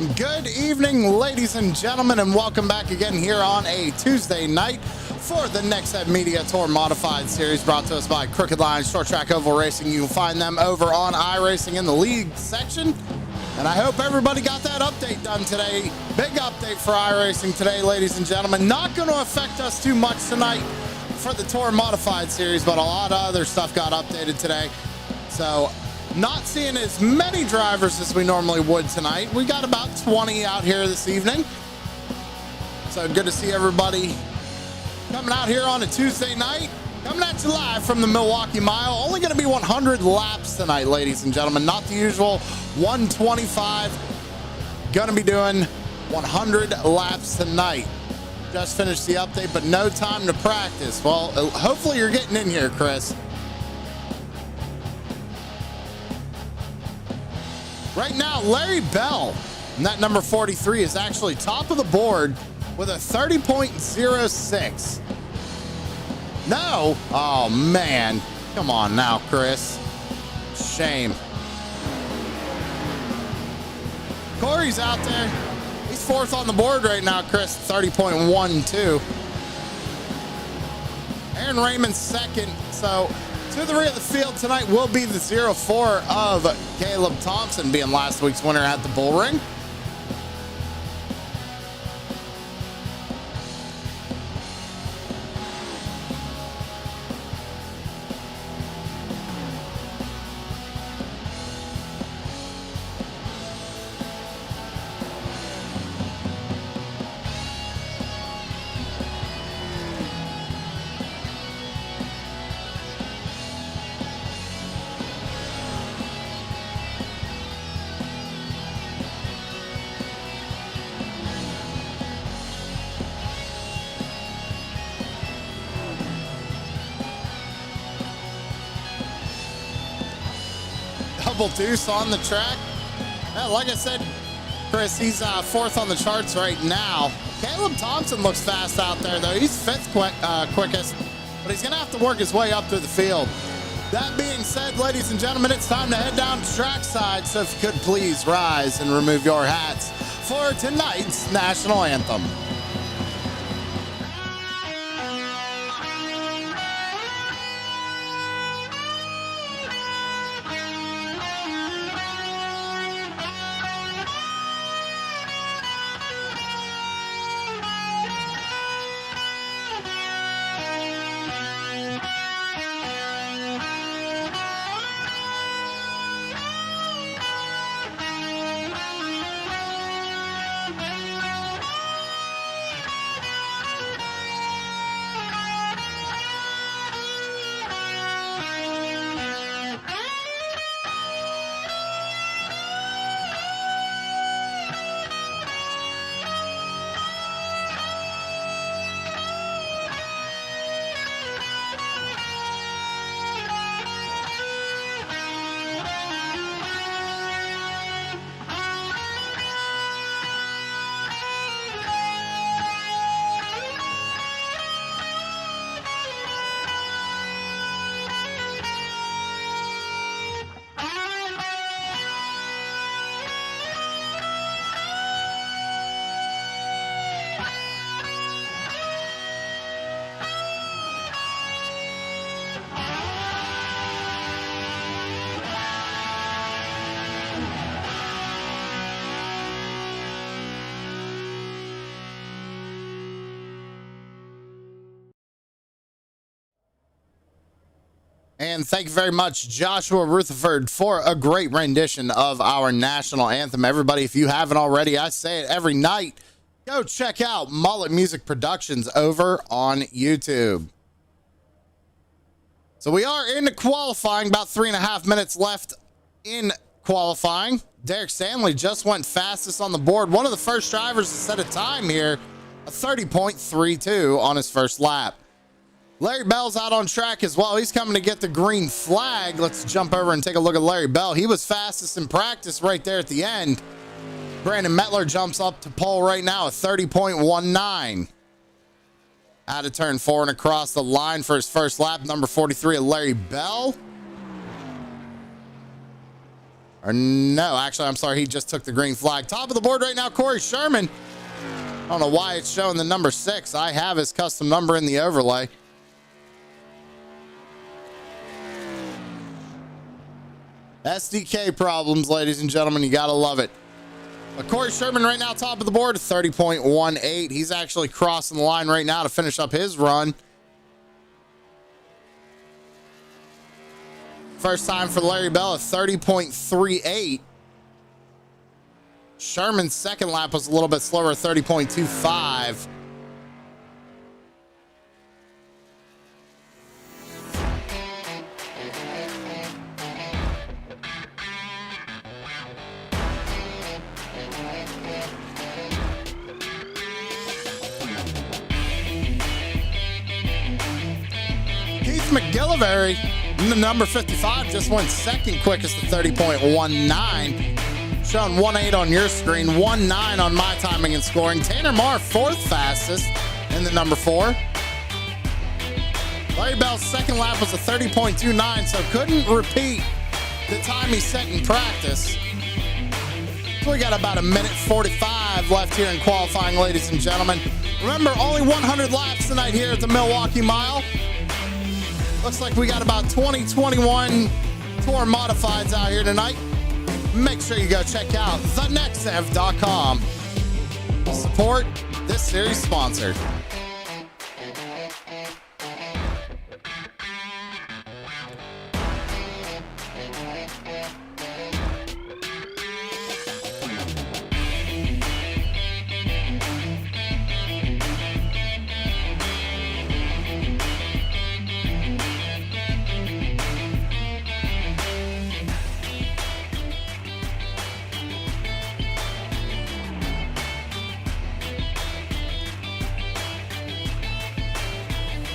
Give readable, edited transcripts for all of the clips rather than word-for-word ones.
And good evening, ladies and gentlemen, and welcome back again here on a Tuesday night for the Nexev Media Tour Modified Series, brought to us by Crooked Line Short Track Oval Racing. You can find them over on iracing in the league section. And I hope everybody got that update done today. Big update for iracing today, ladies and gentlemen. Not going to affect us too much tonight for the Tour Modified Series, but a lot of other stuff got updated today. So not seeing as many drivers as we normally would tonight. We got about 20 out here this evening. So good to see everybody coming out here on a Tuesday night. Coming at you live from the Milwaukee Mile. Only going to be 100 laps tonight, ladies and gentlemen. Not the usual 125. Going to be doing 100 laps tonight. Just finished the update, but no time to practice. Well, hopefully you're getting in here, Chris. Right now, Larry Bell, and that number 43, is actually top of the board with a 30.06. No. Oh, man. Come on now, Chris. Shame. Corey's out there. He's fourth on the board right now, Chris. 30.12. Aaron Raymond's second. So to the rear of the field tonight will be the 04 of Caleb Thompson, being last week's winner at the Bull Ring. Double deuce on the track. Yeah, like I said, Chris, he's fourth on the charts right now. Caleb Thompson looks fast out there, though. He's fifth quickest, but he's going to have to work his way up through the field. That being said, ladies and gentlemen, it's time to head down to trackside. So if you could please rise and remove your hats for tonight's national anthem. And thank you very much, Joshua Rutherford, for a great rendition of our national anthem. Everybody, if you haven't already, I say it every night, go check out Mullet Music Productions over on YouTube. So we are into qualifying, about 3.5 minutes left in qualifying. Derek Stanley just went fastest on the board. One of the first drivers to set a time here, a 30.32 on his first lap. Larry Bell's out on track as well. He's coming to get the green flag. Let's jump over and take a look at Larry Bell. He was fastest in practice right there at the end. Brandon Mettler jumps up to pole right now at 30.19. Out of turn 4 and across the line for his first lap, number 43 of Larry Bell. Or no, actually, I'm sorry. He just took the green flag. Top of the board right now, Corey Sherman. I don't know why it's showing the number 6. I have his custom number in the overlay. SDK problems, ladies and gentlemen. You got to love it. But Corey Sherman right now, top of the board, 30.18. He's actually crossing the line right now to finish up his run. First time for Larry Bell at 30.38. Sherman's second lap was a little bit slower, 30.25. McGillivray in the number 55 just went second quickest at 30.19. Showing 1.8 on your screen, 1.9 on my timing and scoring. Tanner Marr, fourth fastest in the number 4. Larry Bell's second lap was a 30.29, so couldn't repeat the time he set in practice. So we got about a minute 45 left here in qualifying, ladies and gentlemen. Remember, only 100 laps tonight here at the Milwaukee Mile. Looks like we got about 2021 Tour Modifieds out here tonight. Make sure you go check out thenexev.com. Support this series sponsor.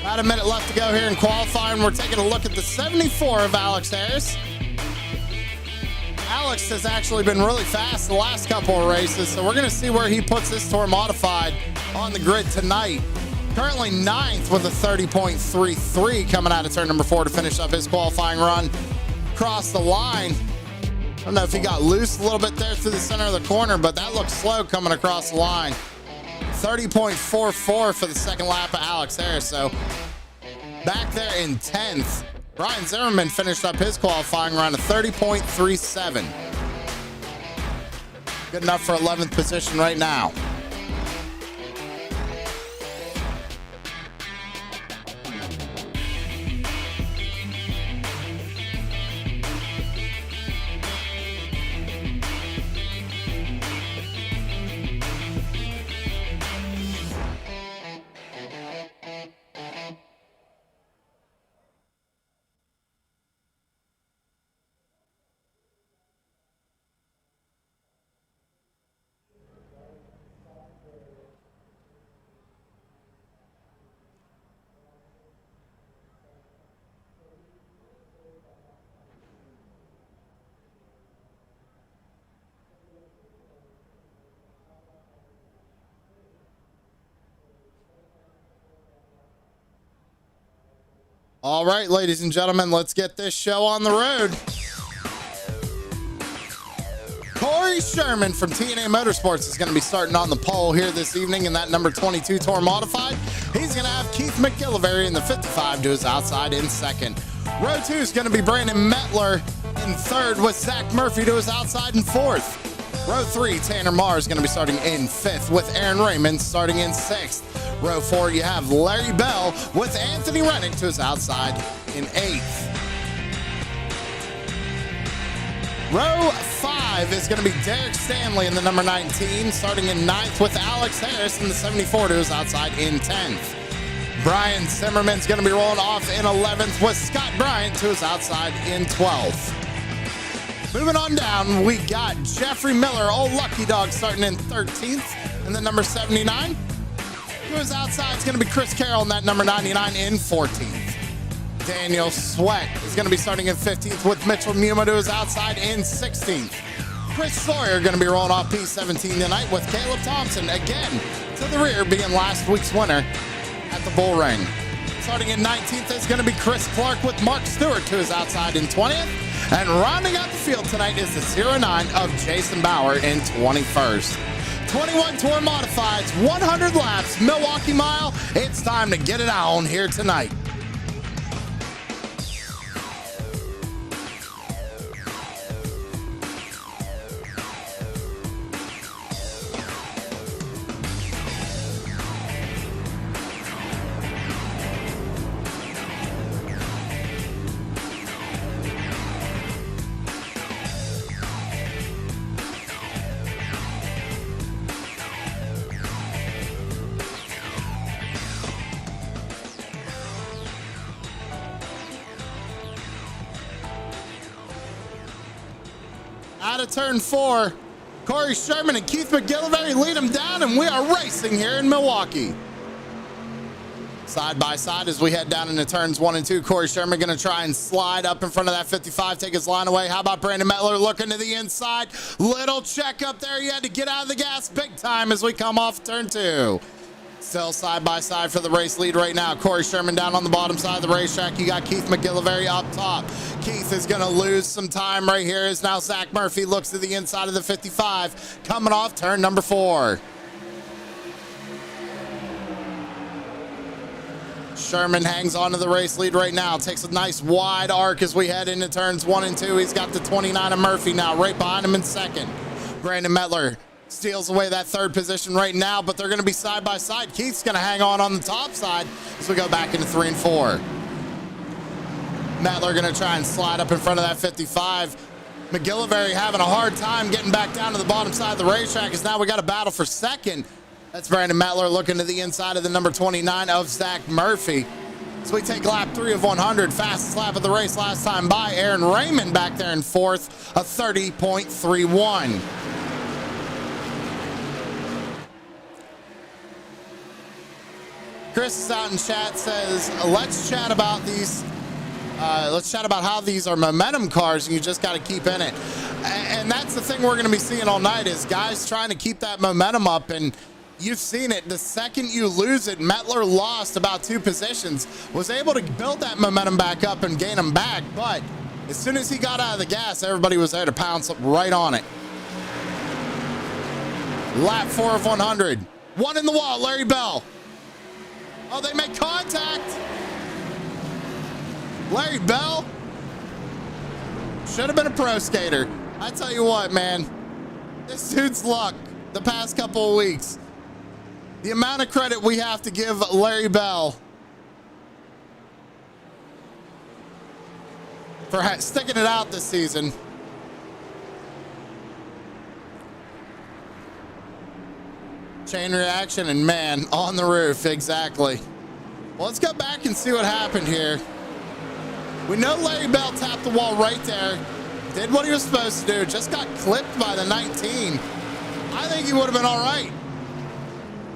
About a minute left to go here in qualifying. We're taking a look at the 74 of Alex Harris. Alex has actually been really fast the last couple of races, so we're going to see where he puts this Tour Modified on the grid tonight. Currently 9th with a 30.33 coming out of turn number 4 to finish up his qualifying run. Cross the line. I don't know if he got loose a little bit there through the center of the corner, but that looks slow coming across the line. 30.44 for the second lap of Alex Harris. So back there in 10th. Brian Zimmerman finished up his qualifying run at 30.37. Good enough for 11th position right now. All right, ladies and gentlemen, let's get this show on the road. Corey Sherman from TNA Motorsports is going to be starting on the pole here this evening in that number 22 Tour Modified. He's going to have Keith McGillivray in the 55 to his outside in second. Row 2 is going to be Brandon Mettler in third with Zach Murphy to his outside in fourth. Row 3, Tanner Marr is going to be starting in fifth with Aaron Raymond starting in sixth. Row 4, you have Larry Bell with Anthony Rennick to his outside in 8th. Row 5 is going to be Derek Stanley in the number 19, starting in 9th with Alex Harris in the 74 to his outside in 10th. Brian Zimmerman's going to be rolling off in 11th with Scott Bryant to his outside in 12th. Moving on down, we got Jeffrey Miller, old Lucky Dog, starting in 13th in the number 79. To his outside is going to be Chris Carroll in that number 99 in 14th. Daniel Sweat is going to be starting in 15th with Mitchell Muma to his outside in 16th. Chris Sawyer going to be rolling off P17 tonight with Caleb Thompson again to the rear, being last week's winner at the Bull Ring. Starting in 19th is going to be Chris Clark with Mark Stewart to his outside in 20th. And rounding out the field tonight is the 09 of Jason Bauer in 21st. 21 Tour Modifieds, 100 laps, Milwaukee Mile. It's time to get it on here tonight. Out of turn 4, Corey Sherman and Keith McGillivray lead them down, and we are racing here in Milwaukee. Side by side as we head down into turns 1 and 2. Corey Sherman going to try and slide up in front of that 55, take his line away. How about Brandon Mettler looking to the inside? Little check up there. He had to get out of the gas big time as we come off turn 2. Still side by side for the race lead right now. Corey Sherman down on the bottom side of the racetrack. You got Keith McGillivray up top. Keith is going to lose some time right here as now Zach Murphy looks to the inside of the 55, coming off turn number 4. Sherman hangs on to the race lead right now. Takes a nice wide arc as we head into turns 1 and 2. He's got the 29 of Murphy now right behind him in second. Brandon Mettler steals away that third position right now, but they're going to be side by side. Keith's going to hang on the top side as we go back into 3 and 4. Mettler going to try and slide up in front of that 55. McGillivray having a hard time getting back down to the bottom side of the racetrack as now we got a battle for second. That's Brandon Mettler looking to the inside of the number 29 of Zach Murphy. So we take lap 3 of 100, fastest lap of the race last time by. Aaron Raymond back there in fourth, a 30.31. Chris is out in chat, says, let's chat about these. Let's chat about how these are momentum cars and you just got to keep in it. And that's the thing we're going to be seeing all night is guys trying to keep that momentum up. And you've seen it. The second you lose it, Mettler lost about 2 positions, was able to build that momentum back up and gain them back. But as soon as he got out of the gas, everybody was there to pounce right on it. Lap 4 of 100. One in the wall, Larry Bell. Oh, they make contact. Larry Bell should have been a pro skater. I tell you what, man, this dude's luck the past couple of weeks. The amount of credit we have to give Larry Bell for sticking it out this season. Chain reaction and man, on the roof, exactly. Well, let's go back and see what happened here. We know Larry Bell tapped the wall right there, did what he was supposed to do, just got clipped by the 19. I think he would have been all right.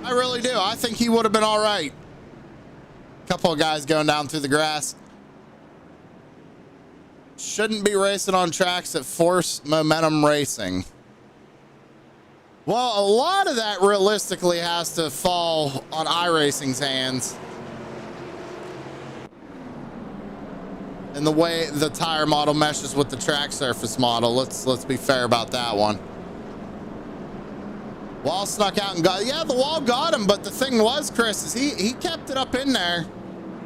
I really do. I think he would have been all right. Couple of guys going down through the grass. Shouldn't be racing on tracks that force momentum racing. Well, a lot of that realistically has to fall on iracing's hands. And the way the tire model meshes with the track surface model. Let's be fair about that one. Wall snuck out and got, yeah, the wall got him, but the thing was, Chris, is he kept it up in there.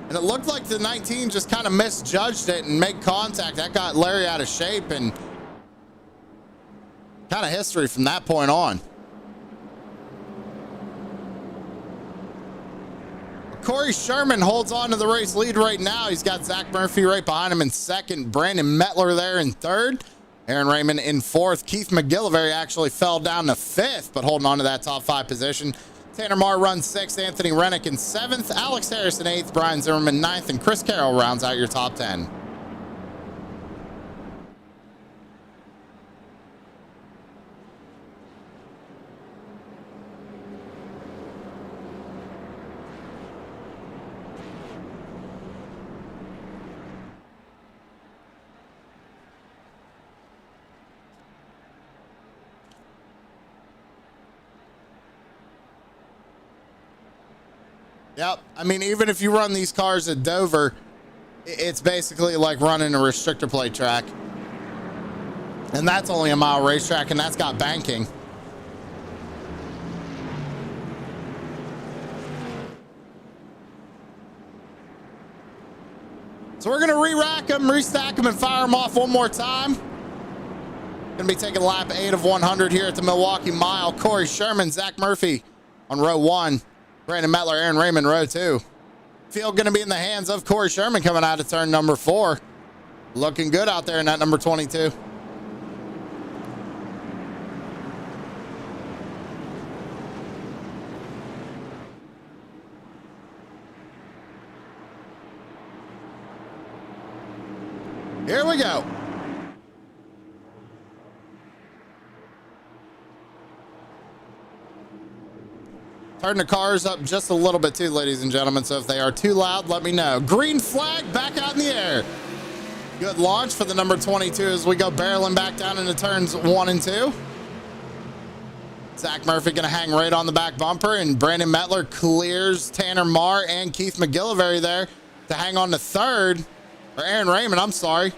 And it looked like the 19 just kind of misjudged it and made contact. That got Larry out of shape and kind of history from that point on. Corey Sherman holds on to the race lead right now. He's got Zach Murphy right behind him in second. Brandon Mettler there in third. Aaron Raymond in fourth. Keith McGillivray actually fell down to fifth, but holding on to that top 5 position. Tanner Marr runs sixth. Anthony Rennick in seventh. Alex Harrison eighth. Brian Zimmerman ninth. And Chris Carroll rounds out your top 10. Yep. I mean, even if you run these cars at Dover, it's basically like running a restrictor plate track. And that's only a mile racetrack, and that's got banking. So we're going to re-rack them, restack them, and fire them off one more time. Going to be taking lap 8 of 100 here at the Milwaukee Mile. Corey Sherman, Zach Murphy on row 1. Brandon Mettler, Aaron Raymond, row 2. Field going to be in the hands of Corey Sherman coming out of turn number 4. Looking good out there in that number 22. Here we go. Turn the cars up just a little bit too, ladies and gentlemen. So if they are too loud, let me know. Green flag back out in the air. Good launch for the number 22 as we go barreling back down into turns 1 and 2. Zach Murphy going to hang right on the back bumper, and Brandon Mettler clears Tanner Marr and Keith McGillivray there to hang on to third. Or Aaron Raymond, I'm sorry.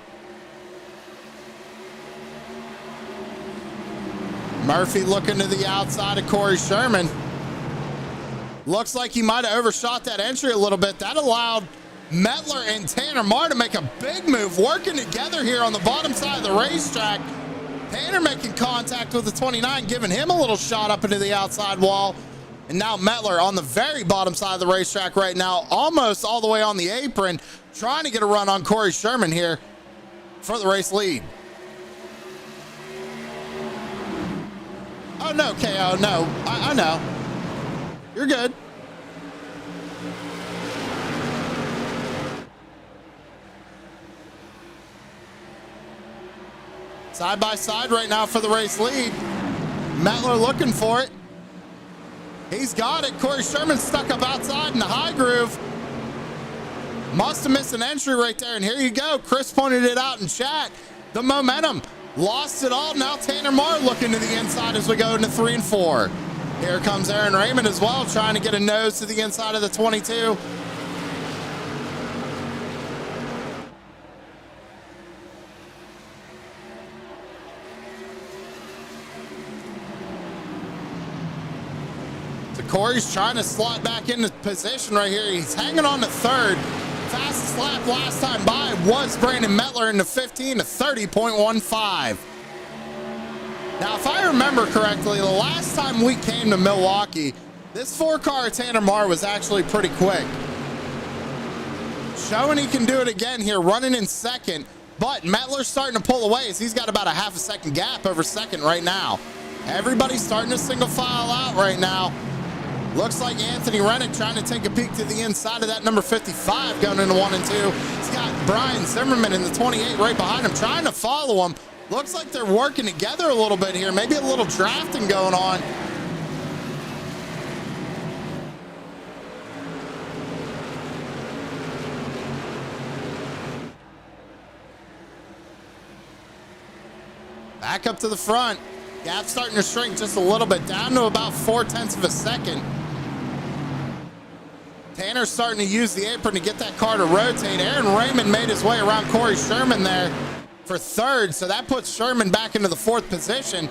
Murphy looking to the outside of Corey Sherman. Looks like he might have overshot that entry a little bit. That allowed Mettler and Tanner Marr to make a big move, working together here on the bottom side of the racetrack. Tanner making contact with the 29, giving him a little shot up into the outside wall. And now Mettler on the very bottom side of the racetrack right now, almost all the way on the apron, trying to get a run on Corey Sherman here for the race lead. Oh, no, KO, no. I know. You're good. Side by side right now for the race lead. Mettler looking for it. He's got it. Corey Sherman stuck up outside in the high groove. Must have missed an entry right there. And here you go. Chris pointed it out in chat. The momentum lost it all. Now Tanner Marr looking to the inside as we go into 3 and 4. Here comes Aaron Raymond as well, trying to get a nose to the inside of the 22. So Corey's trying to slot back into position right here. He's hanging on to third. Fastest lap last time by was Brandon Mettler in the 15 to 30.15. Now, if I remember correctly, the last time we came to Milwaukee, this 4-car Tanner Marr was actually pretty quick. Showing he can do it again here, running in second, but Mettler's starting to pull away as he's got about a half a second gap over second right now. Everybody's starting to single file out right now. Looks like Anthony Rennick trying to take a peek to the inside of that number 55 going into 1 and 2. He's got Brian Zimmerman in the 28 right behind him, trying to follow him. Looks like they're working together a little bit here. Maybe a little drafting going on. Back up to the front. Gap starting to shrink just a little bit, down to about 0.4 of a second. Tanner's starting to use the apron to get that car to rotate. Aaron Raymond made his way around Corey Sherman there for third, so that puts Sherman back into the 4th position.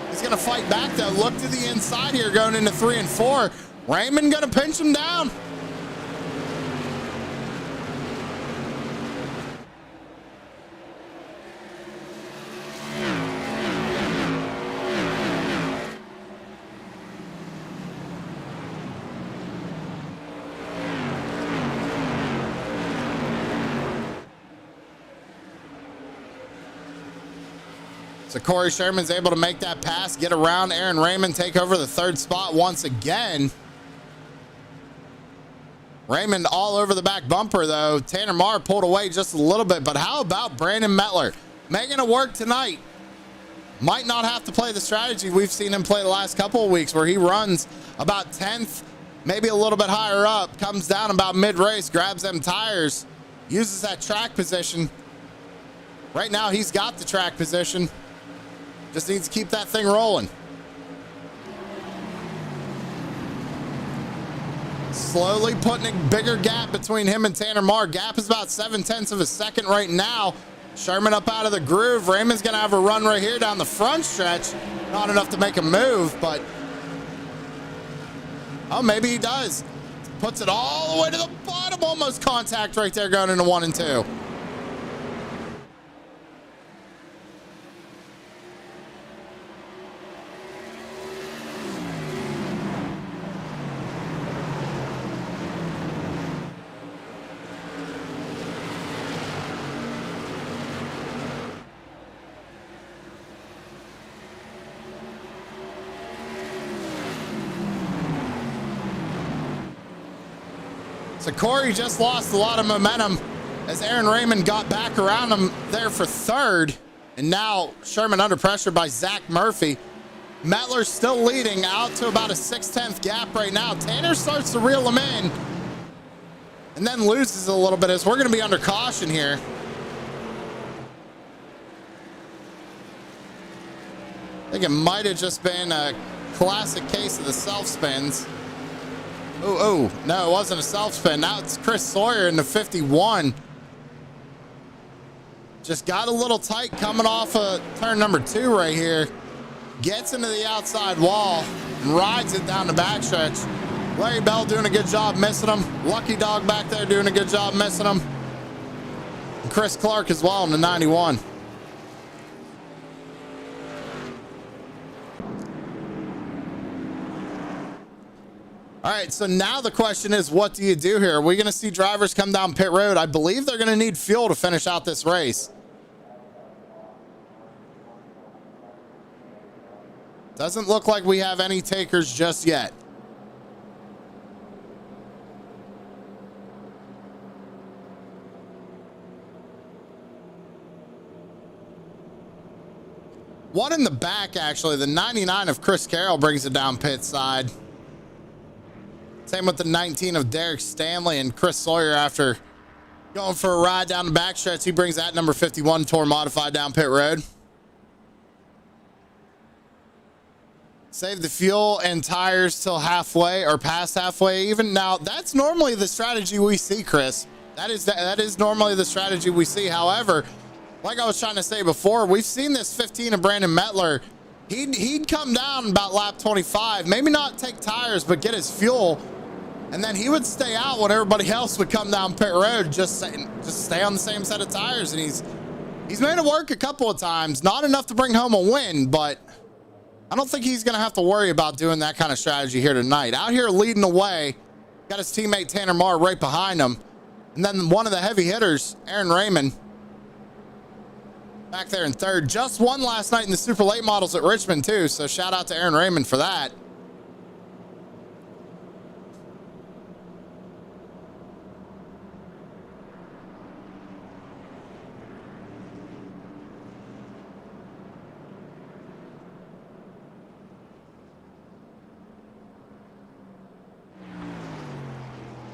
He's going to fight back, though. Look to the inside here going into 3 and 4. Raymond going to pinch him down. So Corey Sherman's able to make that pass, get around Aaron Raymond, take over the 3rd spot once again. Raymond all over the back bumper, though. Tanner Marr pulled away just a little bit, but how about Brandon Mettler making it work tonight? Might not have to play the strategy we've seen him play the last couple of weeks, where he runs about 10th, maybe a little bit higher up, comes down about mid-race, grabs them tires, uses that track position. Right now, he's got the track position. Just needs to keep that thing rolling. Slowly putting a bigger gap between him and Tanner Marr. Gap is about 0.7 of a second right now. Sherman up out of the groove. Raymond's going to have a run right here down the front stretch. Not enough to make a move, but oh, maybe he does. Puts it all the way to the bottom. Almost contact right there going into 1 and 2. So Corey just lost a lot of momentum as Aaron Raymond got back around him there for third. And now Sherman under pressure by Zach Murphy. Mettler's still leading out to about a 6/10 gap right now. Tanner starts to reel him in and then loses a little bit as we're going to be under caution here. I think it might have just been a classic case of the self spins. Oh, no, it wasn't a self spin. Now it's Chris Sawyer in the 51. Just got a little tight coming off of turn number 2 right here. Gets into the outside wall and rides it down the backstretch. Larry Bell doing a good job missing him. Lucky Dog back there doing a good job missing him. And Chris Clark as well in the 91. All right, so now the question is, what do you do here? Are we going to see drivers come down pit road? I believe they're going to need fuel to finish out this race. Doesn't look like we have any takers just yet. One in the back, actually. The 99 of Chris Carroll brings it down pit side. Same with the 19 of Derek Stanley and Chris Sawyer after going for a ride down the backstretch. He brings that number 51 Tour Modified down pit road. Save the fuel and tires till halfway or past halfway even. Now, that's normally the strategy we see, Chris. That is normally the strategy we see. However, like I was trying to say before, we've seen this 15 of Brandon Mettler. He'd come down about lap 25, maybe not take tires, but get his fuel. And then he would stay out when everybody else would come down pit road, just stay on the same set of tires. And he's made it work a couple of times. Not enough to bring home a win, but I don't think he's going to have to worry about doing that kind of strategy here tonight. Out here leading the way, got his teammate Tanner Marr right behind him. And then one of the heavy hitters, Aaron Raymond, back there in third. Just won last night in the super late models at Richmond too, so shout out to Aaron Raymond for that.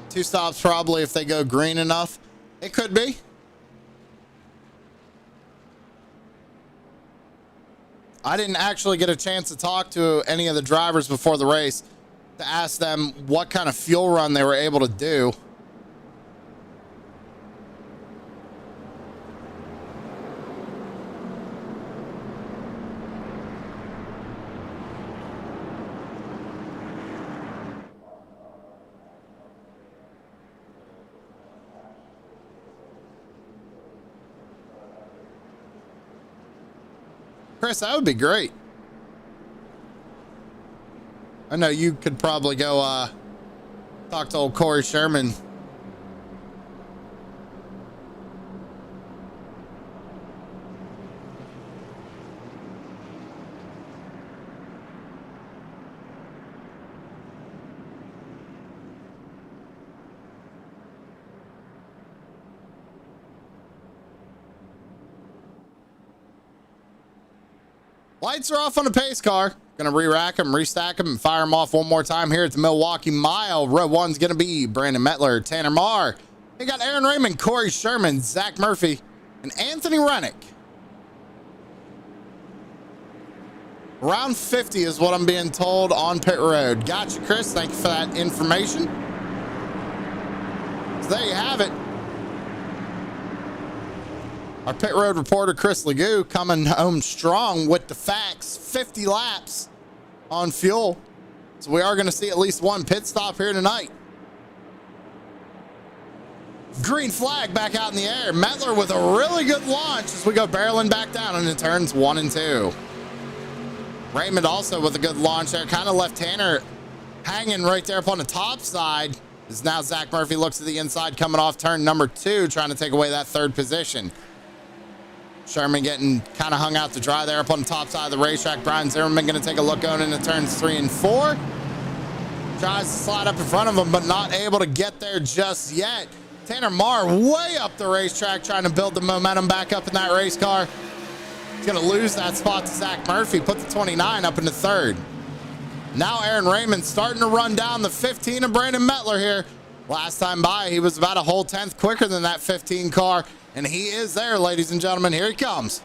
Two stops probably if they go green enough. It could be. I didn't actually get a chance to talk to any of the drivers before the race to ask them what kind of fuel run they were able to do. Chris, that would be great. I know you could probably go talk to old Corey Sherman. Lights are off on the pace car. Gonna re-rack them, restack them, and fire them off one more time here at the Milwaukee Mile. Row one's gonna be Brandon Mettler, Tanner Marr. They got Aaron Raymond, Corey Sherman, Zach Murphy, and Anthony Rennick. Around 50 is what I'm being told on pit road. Gotcha, Chris. Thank you for that information. So there you have it. Our pit road reporter, Chris Legoo, coming home strong with the facts. 50 laps on fuel. So we are going to see at least one pit stop here tonight. Green flag back out in the air. Mettler with a really good launch as we go barreling back down into turns 1 and 2. Raymond also with a good launch there. Kind of left Tanner hanging right there up on the top side. As now Zach Murphy looks at the inside coming off turn number 2, trying to take away that third position. Sherman getting kind of hung out to dry there up on the top side of the racetrack. Brian Zimmerman going to take a look going into turns 3 and 4. Tries to slide up in front of him, but not able to get there just yet. Tanner Marr way up the racetrack trying to build the momentum back up in that race car. He's going to lose that spot to Zach Murphy, put the 29 up into third. Now Aaron Raymond starting to run down the 15 of Brandon Mettler here. Last time by, he was about a whole 10th quicker than that 15 car, and he is there, ladies and gentlemen. Here he comes.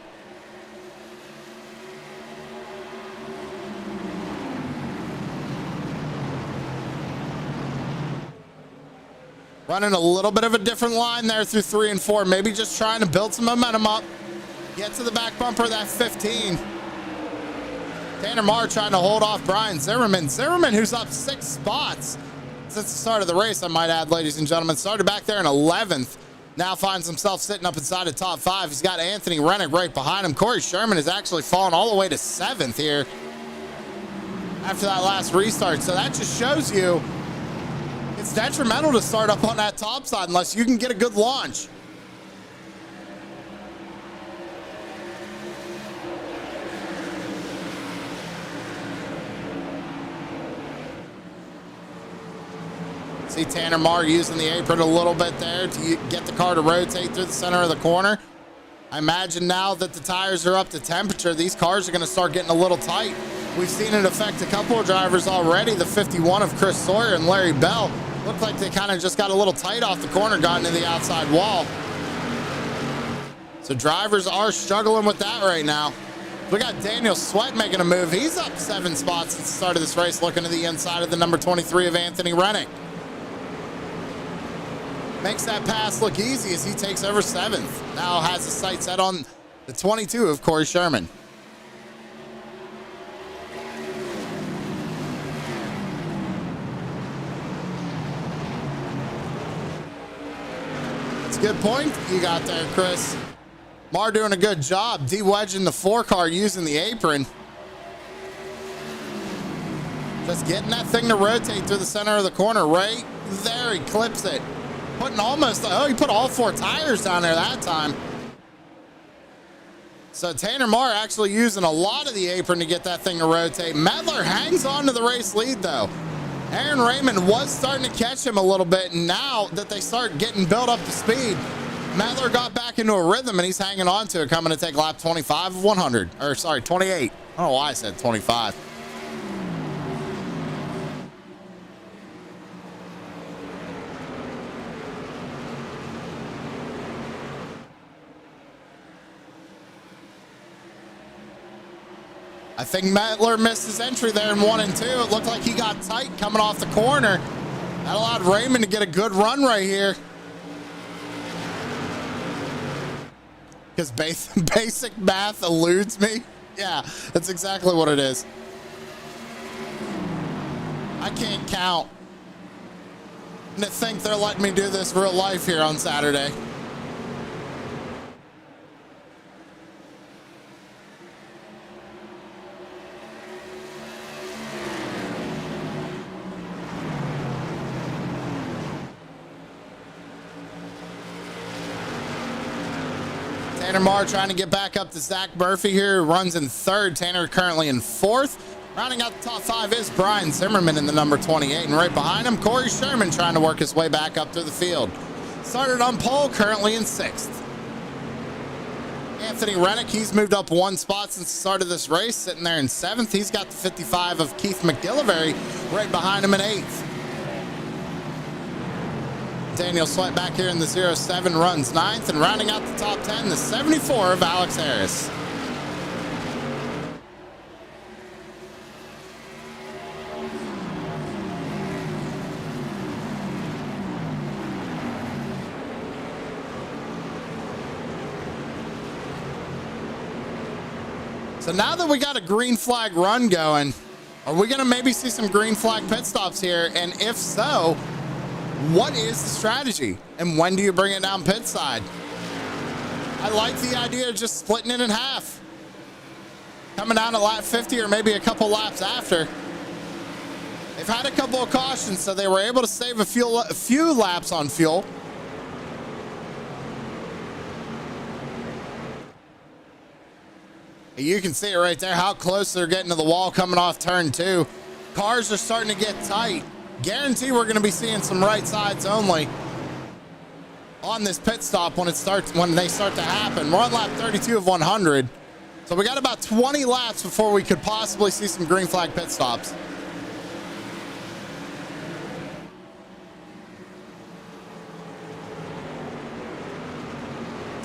Running a little bit of a different line there through 3 and 4. Maybe just trying to build some momentum up. Get to the back bumper of that 15. Tanner Marr trying to hold off Brian Zimmerman. Zimmerman, who's up 6 spots since the start of the race, I might add, ladies and gentlemen. Started back there in 11th. Now finds himself sitting up inside the top 5. He's got Anthony Rennick right behind him. Corey Sherman has actually fallen all the way to 7th here after that last restart. So that just shows you it's detrimental to start up on that top side unless you can get a good launch. See Tanner Marr using the apron a little bit there to get the car to rotate through the center of the corner. I imagine now that the tires are up to temperature, these cars are going to start getting a little tight. We've seen it affect a couple of drivers already. The 51 of Chris Sawyer and Larry Bell looked like they kind of just got a little tight off the corner, got into the outside wall. So drivers are struggling with that right now. We got Daniel Sweat making a move. He's up 7 spots since the start of this race, looking to the inside of the number 23 of Anthony Rennick. Makes that pass look easy as he takes over 7th. Now has the sight set on the 22 of Corey Sherman. That's a good point you got there, Chris. Marr doing a good job de-wedging the 4 car using the apron. Just getting that thing to rotate through the center of the corner. Right there, he clips it. Putting almost, oh, he put all 4 tires down there that time. So Tanner Marr actually using a lot of the apron to get that thing to rotate. Mettler hangs on to the race lead though. Aaron Raymond was starting to catch him a little bit, and now that they start getting built up to speed, Mettler got back into a rhythm and he's hanging on to it, coming to take lap 25 of 100, or sorry, 28. I don't know why I said 25. I think Mettler missed his entry there in 1 and 2. It looked like he got tight coming off the corner. That allowed Raymond to get a good run right here. Because basic math eludes me. Yeah, that's exactly what it is. I can't count. And to think they're letting me do this real life here on Saturday. Tanner Marr trying to get back up to Zach Murphy here, runs in 3rd. Tanner currently in 4th. Rounding out the top 5 is Brian Zimmerman in the number 28. And right behind him, Corey Sherman trying to work his way back up through the field. Started on pole, currently in 6th. Anthony Rennick, he's moved up 1 spot since the start of this race, sitting there in 7th. He's got the 55 of Keith McGillivray right behind him in 8th. Daniel Sweat back here in the 07 runs 9th, and rounding out the top 10, the 74 of Alex Harris. So now that we got a green flag run going, are we going to maybe see some green flag pit stops here? And if so, what is the strategy? And when do you bring it down pit side? I like the idea of just splitting it in half. Coming down at lap 50 or maybe a couple laps after. They've had a couple of cautions, so they were able to save a few laps on fuel. You can see it right there, how close they're getting to the wall coming off turn 2. Cars are starting to get tight. Guarantee we're going to be seeing some right sides only on this pit stop when they start to happen. We're on lap 32 of 100. So we got about 20 laps before we could possibly see some green flag pit stops.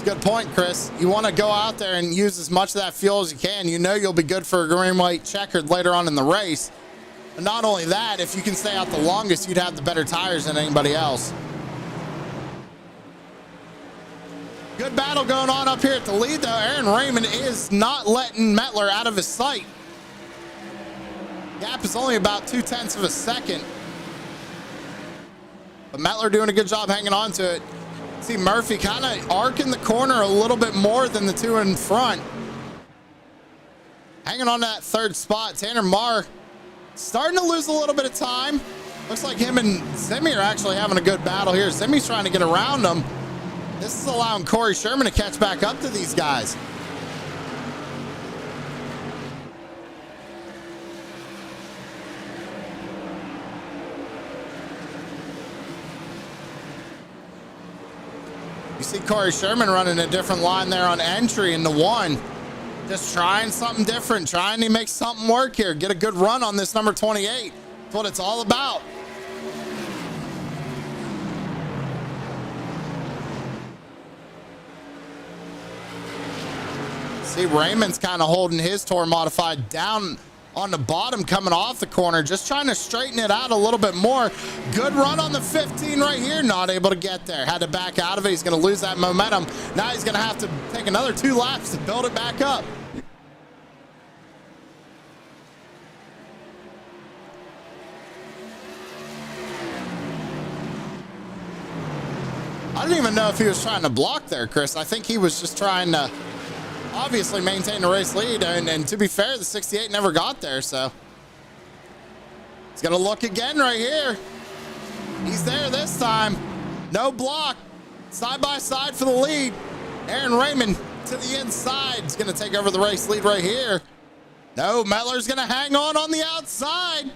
Good point, Chris. You want to go out there and use as much of that fuel as you can. You know you'll be good for a green white checkered later on in the race. And not only that, if you can stay out the longest, you'd have the better tires than anybody else. Good battle going on up here at the lead, though. Aaron Raymond is not letting Mettler out of his sight. Gap is only about 0.2 of a second. But Mettler doing a good job hanging on to it. See Murphy kind of arcing the corner a little bit more than the two in front. Hanging on to that third spot. Tanner Marr starting to lose a little bit of time. Looks like him and Zimmy are actually having a good battle here. Zimmy's trying to get around them. This is allowing Corey Sherman to catch back up to these guys. You see Corey Sherman running a different line there on entry into 1. Just trying something different, trying to make something work here. Get a good run on this number 28. That's what it's all about. See, Raymond's kind of holding his Tour Modified down on the bottom coming off the corner, just trying to straighten it out a little bit more. Good run on the 15 right here, not able to get there. Had to back out of it. He's going to lose that momentum. Now he's going to have to take another 2 laps to build it back up. I don't even know if he was trying to block there, Chris. I think he was just trying to obviously maintain the race lead, and to be fair, the 68 never got there, so he's gonna look again right here. He's there this time. No block. Side by side for the lead. Aaron Raymond to the inside. He's gonna take over the race lead right here. No, Mettler's gonna hang on the outside.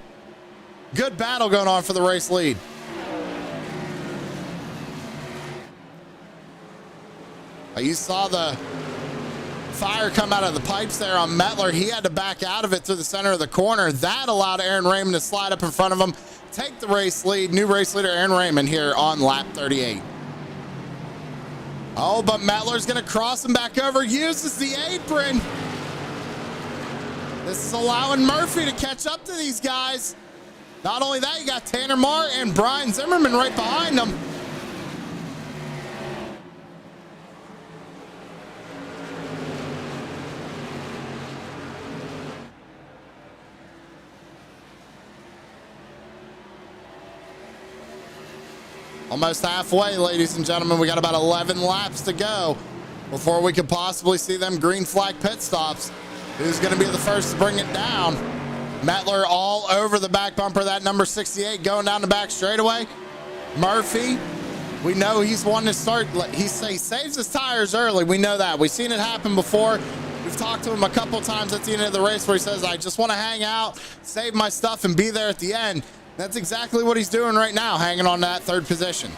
Good battle going on for the race lead. You saw the fire come out of the pipes there on Mettler. He had to back out of it through the center of the corner. That allowed Aaron Raymond to slide up in front of him, take the race lead. New race leader Aaron Raymond here on lap 38. Oh, but Mettler's going to cross him back over, uses the apron. This is allowing Murphy to catch up to these guys. Not only that, you got Tanner Marr and Brian Zimmerman right behind them. Almost halfway, ladies and gentlemen. We got about 11 laps to go before we could possibly see them green flag pit stops. Who's going to be the first to bring it down? Mettler all over the back bumper, that number 68 going down the back straightaway. Murphy, we know he's one to start. He saves his tires early. We know that. We've seen it happen before. We've talked to him a couple times at the end of the race where he says, I just want to hang out, save my stuff, and be there at the end. That's exactly what he's doing right now, hanging on that third position.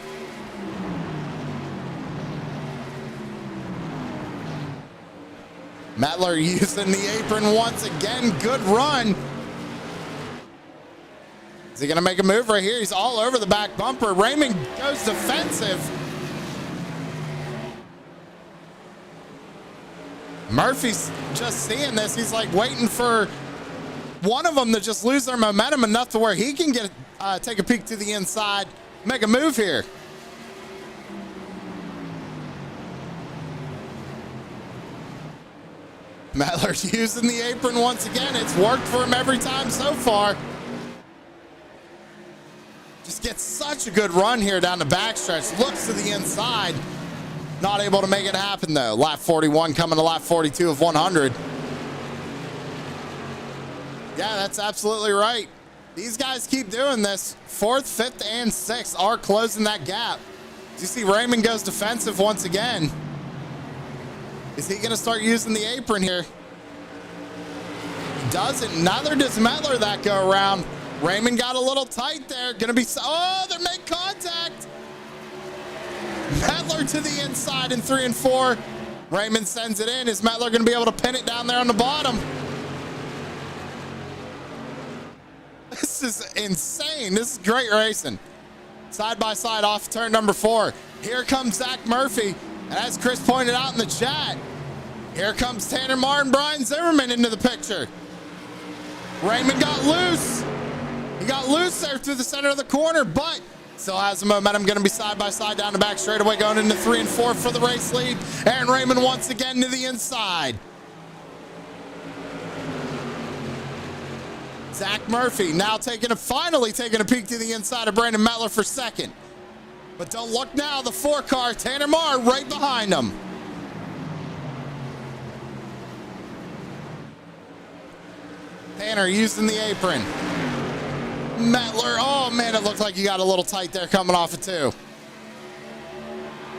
Mettler using the apron once again. Good run. Is he going to make a move right here? He's all over the back bumper. Raymond goes defensive. Murphy's just seeing this. He's like waiting for one of them to just lose their momentum enough to where he can get take a peek to the inside, make a move here. Mettler's using the apron once again. It's worked for him every time so far. Just gets such a good run here down the backstretch. Looks to the inside. Not able to make it happen though. Lap 41 coming to lap 42 of 100. Yeah, that's absolutely right. These guys keep doing this. 4th, 5th, and 6th are closing that gap. You see Raymond goes defensive once again. Is he going to start using the apron here? Doesn't. Neither does Mettler that go around. Raymond got a little tight there. Going to be... Oh, they're making contact. Mettler to the inside in 3 and 4. Raymond sends it in. Is Mettler going to be able to pin it down there on the bottom? This is insane. This is great racing. Side by side off turn number 4. Here comes Zach Murphy. And as Chris pointed out in the chat, here comes Tanner Martin, Brian Zimmerman into the picture. Raymond got loose. He got loose there through the center of the corner, but still has the momentum. Going to be side by side down the back straightaway, going into 3 and 4 for the race lead. Aaron Raymond once again to the inside. Zach Murphy now finally taking a peek to the inside of Brandon Mettler for 2nd. But don't look now, the 4 car, Tanner Marr right behind him. Tanner using the apron. Mettler, oh man, it looked like he got a little tight there coming off of 2.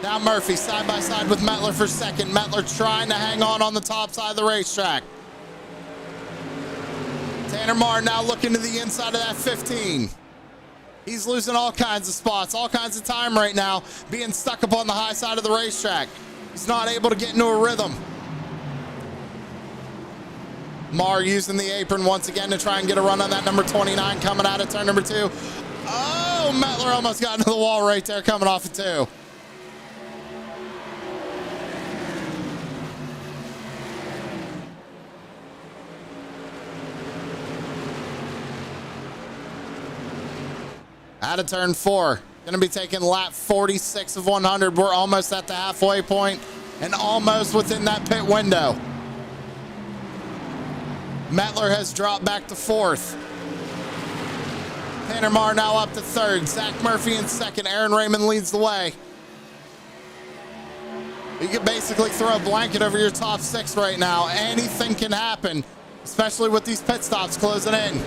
Now Murphy side by side with Mettler for 2nd. Mettler trying to hang on the top side of the racetrack. Tanner Marr now looking to the inside of that 15. He's losing all kinds of spots, all kinds of time right now, being stuck up on the high side of the racetrack. He's not able to get into a rhythm. Marr using the apron once again to try and get a run on that number 29 coming out of turn number 2. Oh, Mettler almost got into the wall right there coming off of 2. Out of turn 4, going to be taking lap 46 of 100. We're almost at the halfway point and almost within that pit window. Mettler has dropped back to 4th. Tanner Marr now up to 3rd. Zach Murphy in 2nd. Aaron Raymond leads the way. You can basically throw a blanket over your top 6 right now. Anything can happen, especially with these pit stops closing in.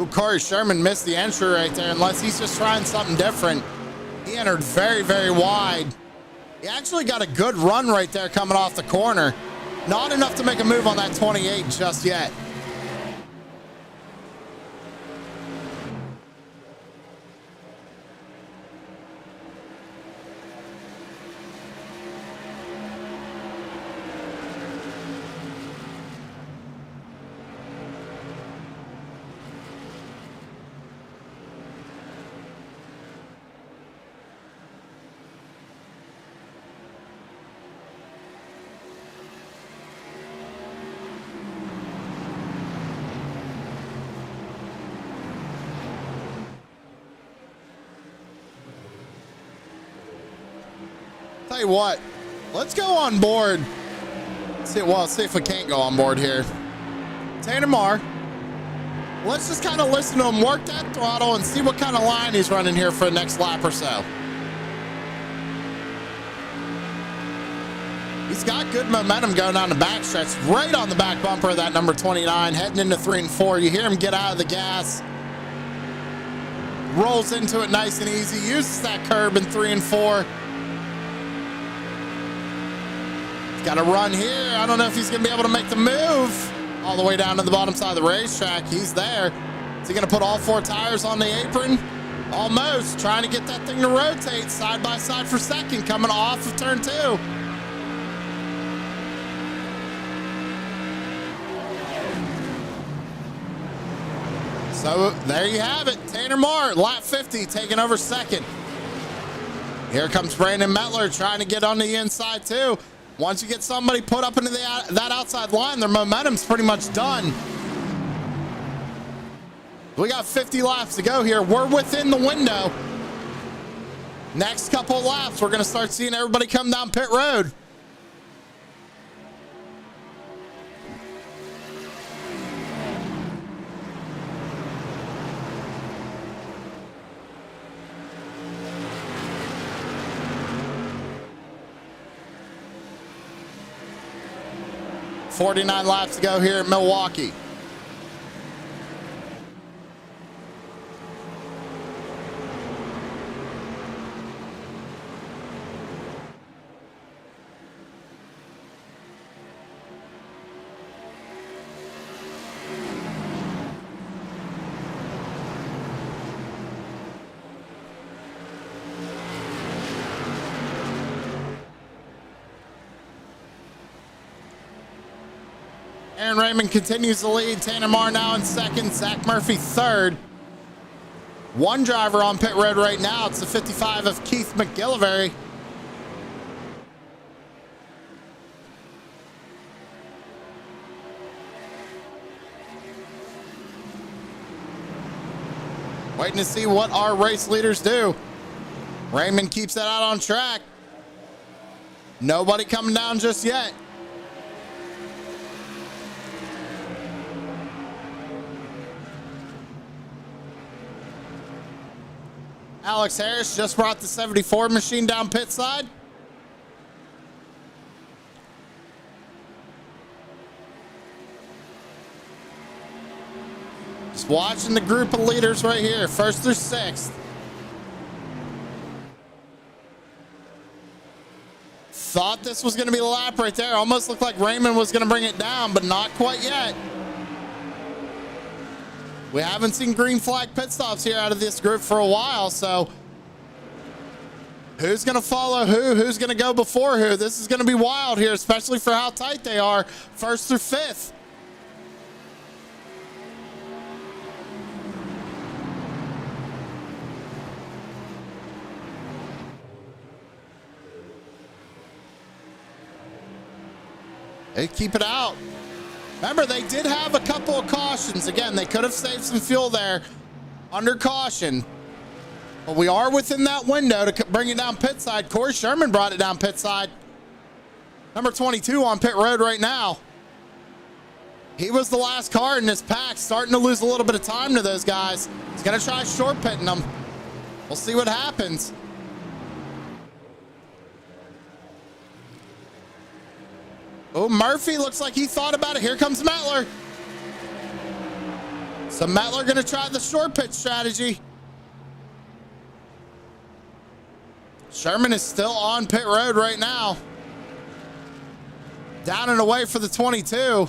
Corey Sherman missed the entry right there, unless he's just trying something different. He entered very, very wide. He actually got a good run right there coming off the corner. Not enough to make a move on that 28 just yet. Tell you what, let's go on board. See if we can't go on board here. Tanner Marr, let's just kind of listen to him work that throttle and see what kind of line he's running here for the next lap or so. He's got good momentum going down the backstretch, right on the back bumper of that number 29, heading into 3 and 4. You hear him get out of the gas, rolls into it nice and easy, uses that curb in 3 and 4. Got a run here. I don't know if he's going to be able to make the move all the way down to the bottom side of the racetrack. He's there. Is he going to put all 4 tires on the apron? Almost. Trying to get that thing to rotate side by side for 2nd, coming off of turn 2. So there you have it. Tanner Marr, lap 50, taking over 2nd. Here comes Brandon Mettler trying to get on the inside too. Once you get somebody put up into that outside line, their momentum's pretty much done. We got 50 laps to go here. We're within the window. Next couple laps, we're going to start seeing everybody come down pit road. $49 laps to go here at Milwaukee. Aaron Raymond continues to lead. Tanner Marr now in second. Zach Murphy third. One driver on pit road right now. It's the 55 of Keith McGillivray. Waiting to see what our race leaders do. Raymond keeps that out on track. Nobody coming down just yet. Alex Harris just brought the 74 machine down pit side. Just watching the group of leaders right here, first through sixth. Thought this was going to be the lap right there. Almost looked like Raymond was going to bring it down, but not quite yet. We haven't seen green flag pit stops here out of this group for a while, so who's going to follow who? Who's going to go before who? This is going to be wild here, especially for how tight they are, first through fifth. They keep it out. Remember, they did have a couple of cautions. Again, they could have saved some fuel there under caution. But we are within that window to bring it down pit side. Corey Sherman brought it down pit side. Number 22 on pit road right now. He was the last car in this pack, starting to lose a little bit of time to those guys. He's going to try short pitting them. We'll see what happens. Oh, Murphy looks like he thought about it. Here comes Mettler. So Mettler going to try the short pitch strategy. Sherman is still on pit road right now. Down and away for the 22.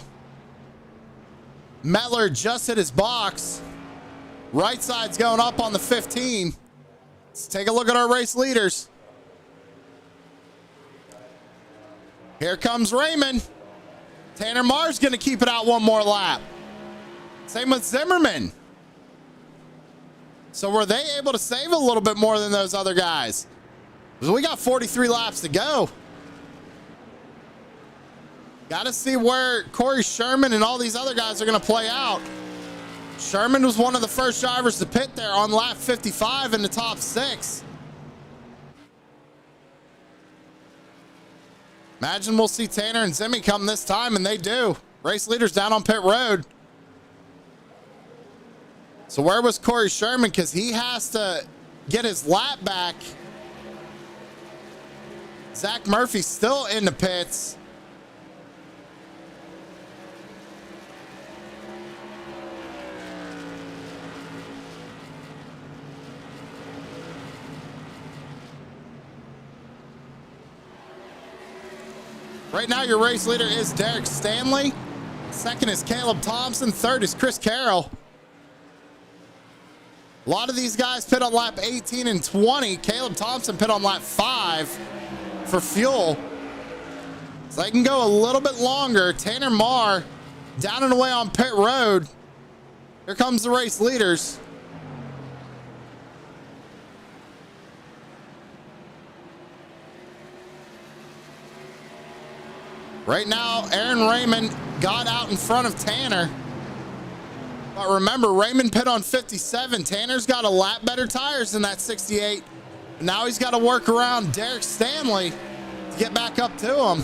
Mettler just hit his box. Right side's going up on the 15. Let's take a look at our race leaders. Here comes Raymond. Tanner Marr's going to keep it out one more lap. Same with Zimmerman. So were they able to save a little bit more than those other guys? Because we got 43 laps to go. Got to see where Corey Sherman and all these other guys are going to play out. Sherman was one of the first drivers to pit there on lap 55 in the top six. Imagine we'll see Tanner and Zimmy come this time, and they do. Race leaders down on pit road. So where was Corey Sherman? Because he has to get his lap back. Zach Murphy still in the pits. Right now, your race leader is Derek Stanley. Second is Caleb Thompson. Third is Chris Carroll. A lot of these guys pit on lap 18 and 20. Caleb Thompson pit on lap 5 for fuel. So they can go a little bit longer. Tanner Marr down and away on pit road. Here comes the race leaders. Right now, Aaron Raymond got out in front of Tanner. But remember, Raymond pit on 57. Tanner's got a lap better tires than that 68. Now he's got to work around Derek Stanley to get back up to him.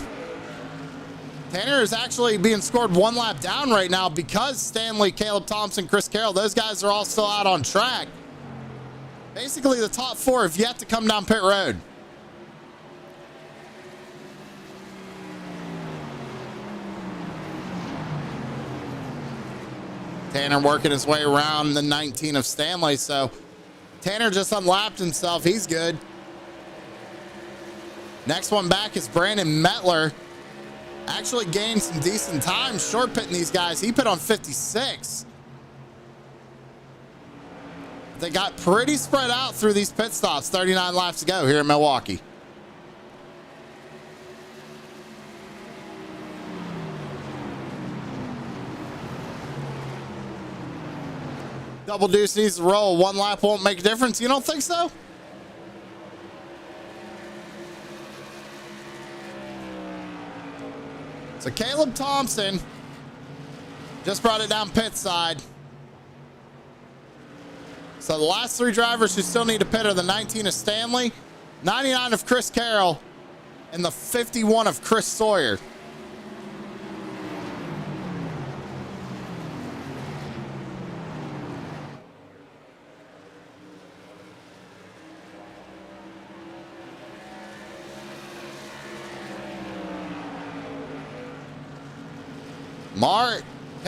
Tanner is actually being scored one lap down right now because Stanley, Caleb Thompson, Chris Carroll, those guys are all still out on track. Basically, the top four have yet to come down pit road. Tanner working his way around the 19 of Stanley, so Tanner just unlapped himself. He's good. Next one back is Brandon Mettler. Actually gained some decent time short pitting these guys. He pit on 56. They got pretty spread out through these pit stops. 39 laps to go here in Milwaukee. Double Deuce needs to roll. One lap won't make a difference. You don't think so? So Caleb Thompson just brought it down pit side. So the last three drivers who still need to pit are the 19 of Stanley, 99 of Chris Carroll, and the 51 of Chris Sawyer.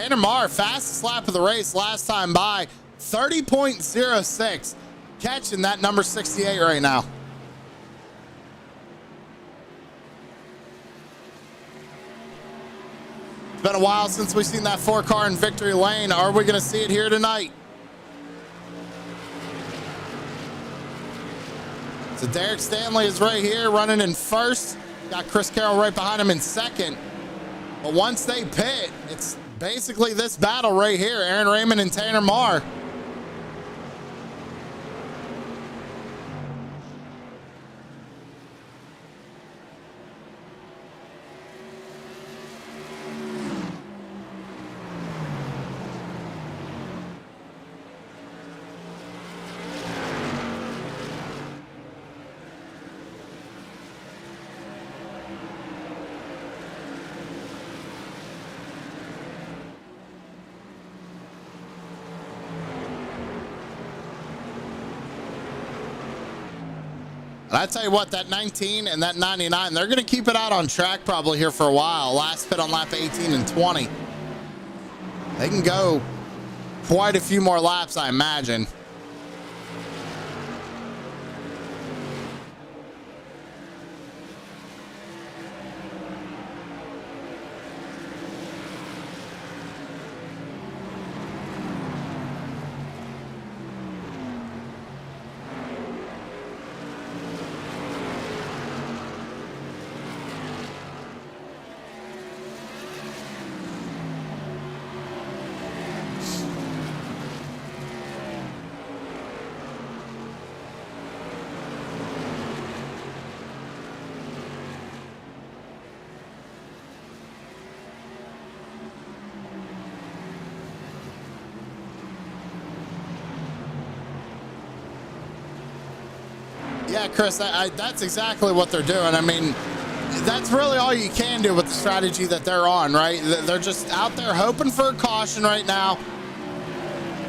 Tanner Marr, fastest lap of the race last time by, 30.06, catching that number 68 right now. It's been a while since we've seen that 4-car in victory lane. Are we going to see it here tonight? So Derek Stanley is right here running in first. Got Chris Carroll right behind him in second. But once they pit, it's basically this battle right here, Aaron Raymond and Tanner Marr. And I tell you what, that 19 and that 99, they're going to keep it out on track probably here for a while. Last pit on lap 18 and 20. They can go quite a few more laps, I imagine. Yeah, Chris, that's exactly what they're doing. I mean, that's really all you can do with the strategy that they're on, right? They're just out there hoping for a caution right now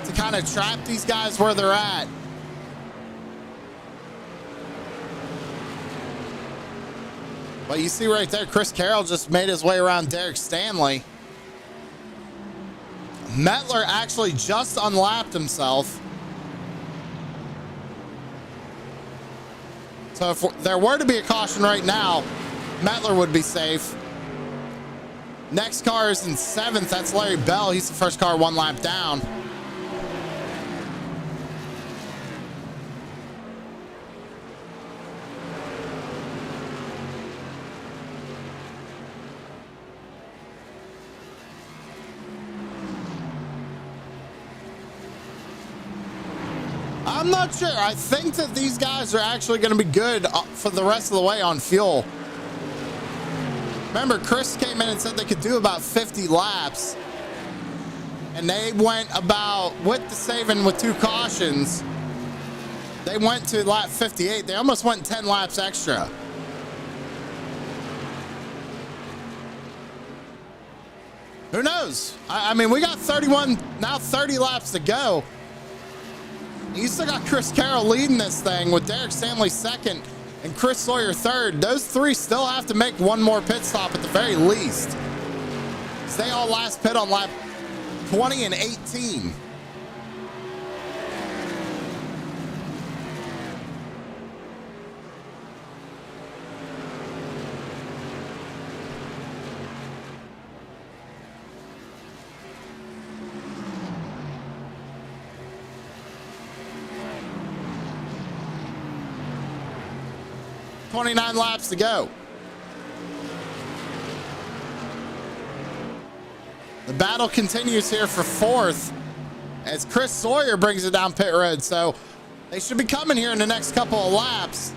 to kind of trap these guys where they're at. But you see right there, Chris Carroll just made his way around Derek Stanley. Mettler actually just unlapped himself. So if there were to be a caution right now, Mettler would be safe. Next car is in 7th. That's Larry Bell. He's the first car one lap down. I'm not sure. I think that these guys are actually going to be good for the rest of the way on fuel. Remember, Chris came in and said they could do about 50 laps. And they went about, with the saving with 2 cautions, they went to lap 58. They almost went 10 laps extra. Who knows? I mean, we got 31, now 30 laps to go. You still got Chris Carroll leading this thing with Derek Stanley second and Chris Sawyer third. Those 3 still have to make one more pit stop at the very least. They all last pit on lap 20 and 18. .29 laps to go. The battle continues here for 4th as Chris Sawyer brings it down pit road. So they should be coming here in the next couple of laps.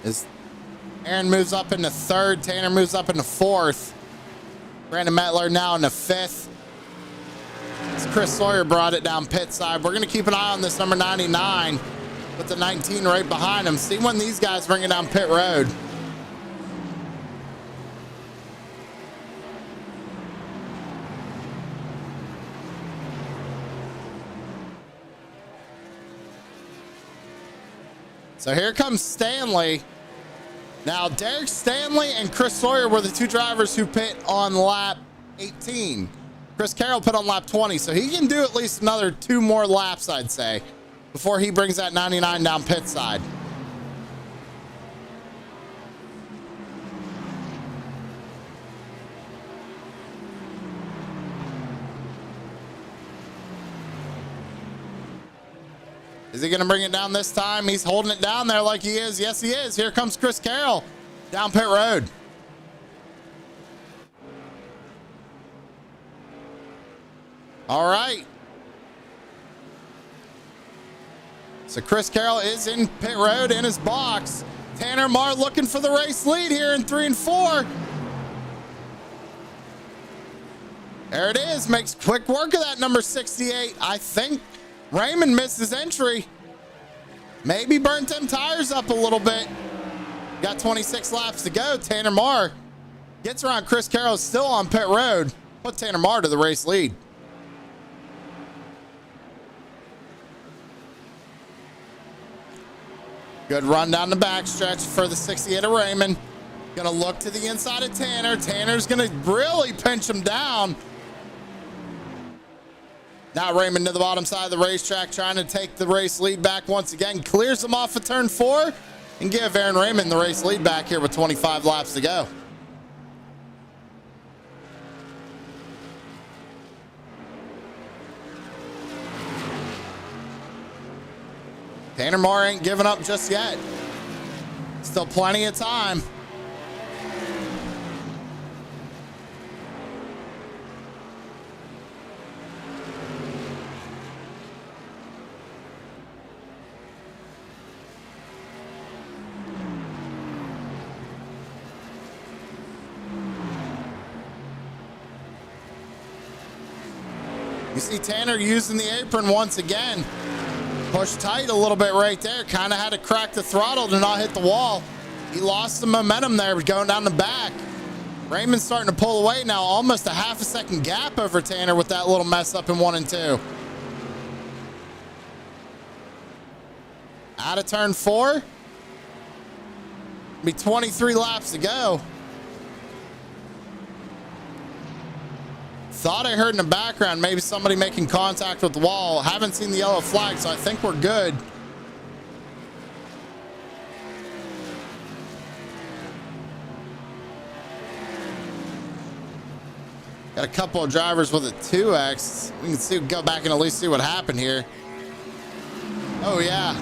As Aaron moves up into 3rd, Tanner moves up into 4th. Brandon Mettler now into 5th. As Chris Sawyer brought it down pit side. We're going to keep an eye on this number 99 with the 19 right behind him. See when these guys bring it down pit road. So here comes Stanley. Now, Derek Stanley and Chris Sawyer were the 2 drivers who pit on lap 18. Chris Carroll put on lap 20, so he can do at least another 2 more laps, I'd say, before he brings that 99 down pit side. Is he going to bring it down this time? He's holding it down there like he is. Yes, he is. Here comes Chris Carroll down pit road. All right. So Chris Carroll is in pit road in his box. Tanner Marr looking for the race lead here in 3 and 4. There it is. Makes quick work of that number 68. I think Raymond missed his entry. Maybe burnt them tires up a little bit. Got 26 laps to go. Tanner Marr gets around Chris Carroll, still on pit road. Put Tanner Marr to the race lead. Good run down the backstretch for the 68 of Raymond. Gonna look to the inside of Tanner. Tanner's gonna really pinch him down. Now Raymond to the bottom side of the racetrack, trying to take the race lead back once again. Clears him off of turn 4 and give Aaron Raymond the race lead back here with 25 laps to go. Tanner Marr ain't giving up just yet. Still plenty of time. You see Tanner using the apron once again. Push tight a little bit right there. Kind of had to crack the throttle to not hit the wall. He lost the momentum there going down the back. Raymond's starting to pull away now. Almost a half a second gap over Tanner with that little mess up in 1 and 2. Out of turn 4. Be 23 laps to go. Thought I heard in the background maybe somebody making contact with the wall. Haven't seen the yellow flag, so I think we're good. Got a couple of drivers with a 2X. We can go back and at least see what happened here. Oh yeah,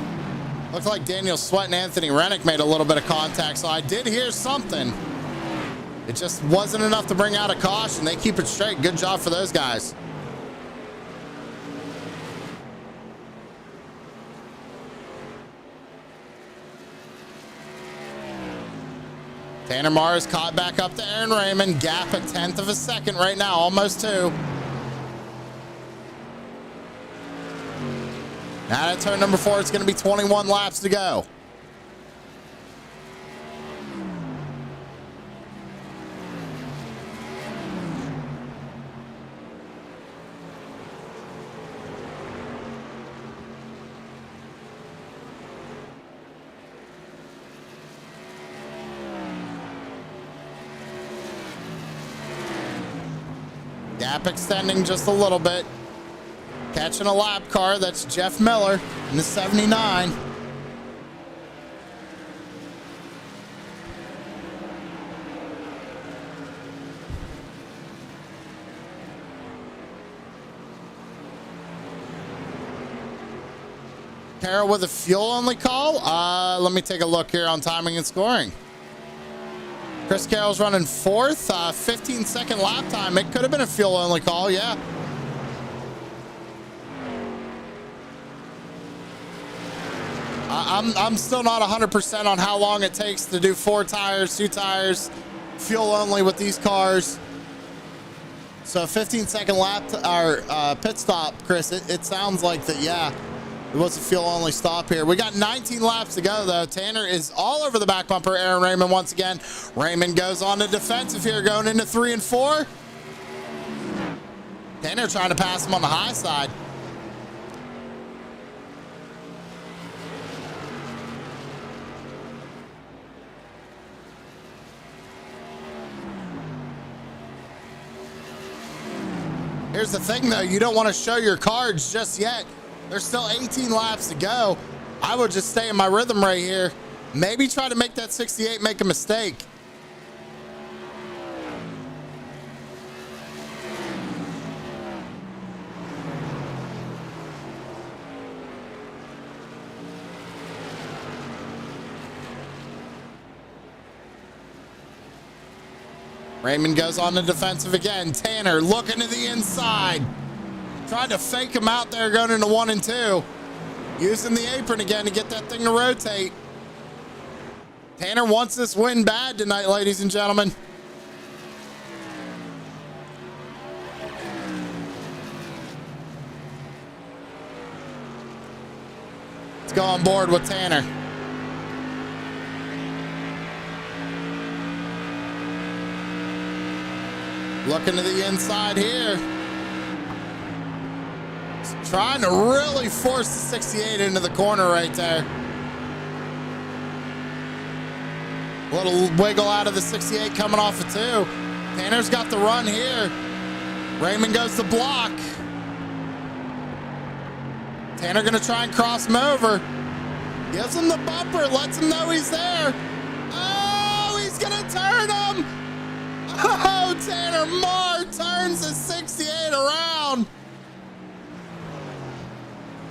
looked like Daniel Sweat and Anthony Rennick made a little bit of contact, so I did hear something. It just wasn't enough to bring out a caution. They keep it straight. Good job for those guys. Tanner Mars caught back up to Aaron Raymond. Gap a 1/10 of a second right now, almost 2. Now at turn number 4, it's going to be 21 laps to go. Gap extending just a little bit. Catching a lap car, that's Jeff Miller in the 79. Carroll with a fuel-only call. Let me take a look here on timing and scoring. Chris Carroll's running 4th, 15-second lap time. It could have been a fuel-only call, yeah. I'm still not 100% on how long it takes to do 4 tires, 2 tires, fuel-only with these cars. So 15-second lap or pit stop, Chris. It sounds like that, yeah. It was a fuel-only stop here. We got 19 laps to go, though. Tanner is all over the back bumper. Aaron Raymond once again. Raymond goes on the defensive here, going into 3 and 4. Tanner trying to pass him on the high side. Here's the thing, though. You don't want to show your cards just yet. There's still 18 laps to go. I would just stay in my rhythm right here. Maybe try to make that 68 make a mistake. Raymond goes on the defensive again. Tanner looking to the inside. Tried to fake him out there going into 1 and 2. Using the apron again to get that thing to rotate. Tanner wants this win bad tonight, ladies and gentlemen. Let's go on board with Tanner. Looking to the inside here. Trying to really force the 68 into the corner right there. A little wiggle out of the 68 coming off of 2. Tanner's got the run here. Raymond goes to block. Tanner gonna try and cross him over. Gives him the bumper, lets him know he's there. Oh, he's gonna turn him. Oh, Tanner Marr turns the 68 around.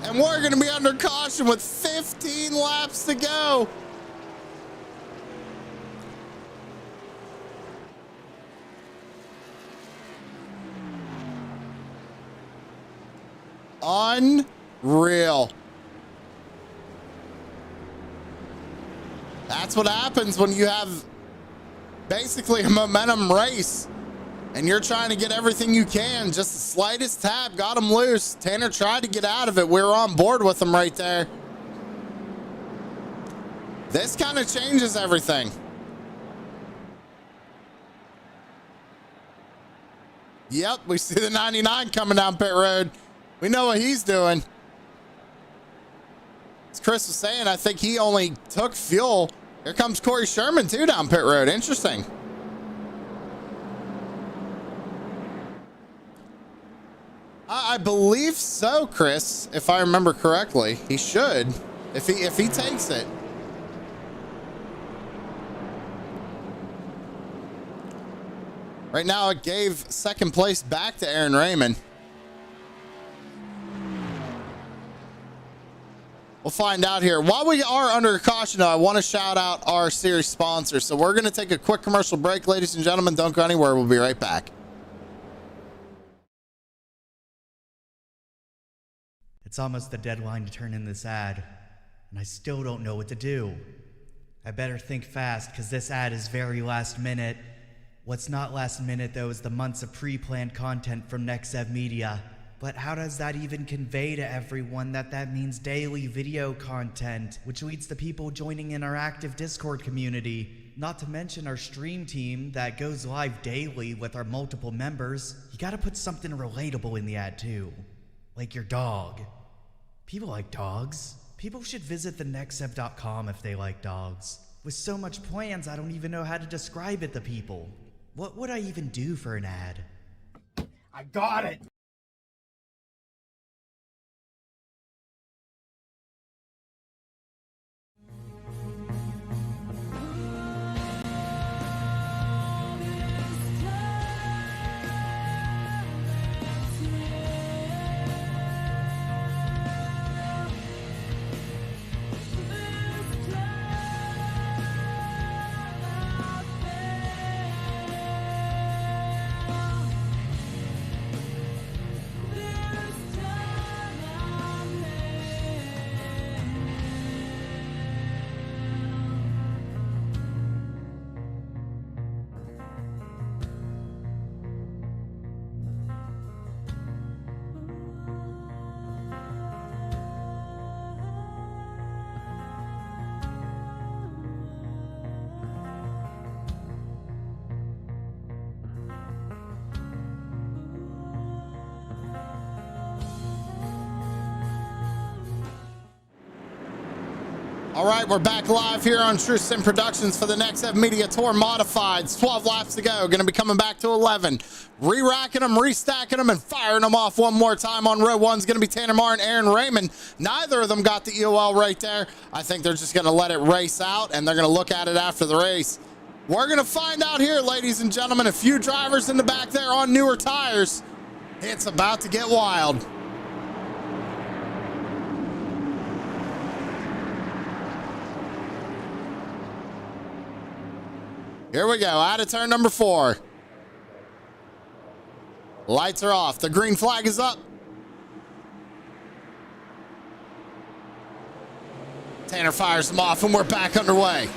And we're going to be under caution with 15 laps to go. Unreal. That's what happens when you have basically a momentum race and you're trying to get everything you can. Just the slightest tap got him loose. Tanner tried to get out of it. We were on board with him right there. This kind of changes everything. Yep, we see the 99 coming down pit road. We know what he's doing. As Chris was saying, I think he only took fuel. Here comes Corey Sherman too down pit road. Interesting. I believe so, Chris, if I remember correctly. He should, if he takes it. Right now, it gave second place back to Aaron Raymond. We'll find out here. While we are under caution, though, I want to shout out our series sponsor. So we're going to take a quick commercial break, ladies and gentlemen. Don't go anywhere. We'll be right back. It's almost the deadline to turn in this ad, and I still don't know what to do. I better think fast, because this ad is very last minute. What's not last minute, though, is the months of pre-planned content from Nexev Media. But how does that even convey to everyone that means daily video content, which leads to people joining in our active Discord community? Not to mention our stream team that goes live daily with our multiple members. You gotta put something relatable in the ad, too. Like your dog. People like dogs. People should visit the nexev.com if they like dogs. With so much plans, I don't even know how to describe it to people. What would I even do for an ad? I got it! All right, we're back live here on True Sim Productions for the Nexev Media Tour Modifieds. 12 laps to go. Going to be coming back to 11. Re-racking them, restacking them, and firing them off one more time on row one is going to be Tanner Marr and Aaron Raymond. Neither of them got the EOL right there. I think they're just going to let it race out, and they're going to look at it after the race. We're going to find out here, ladies and gentlemen, a few drivers in the back there on newer tires. It's about to get wild. Here we go, out of turn number 4. Lights are off. The green flag is up. Tanner fires them off, and we're back underway.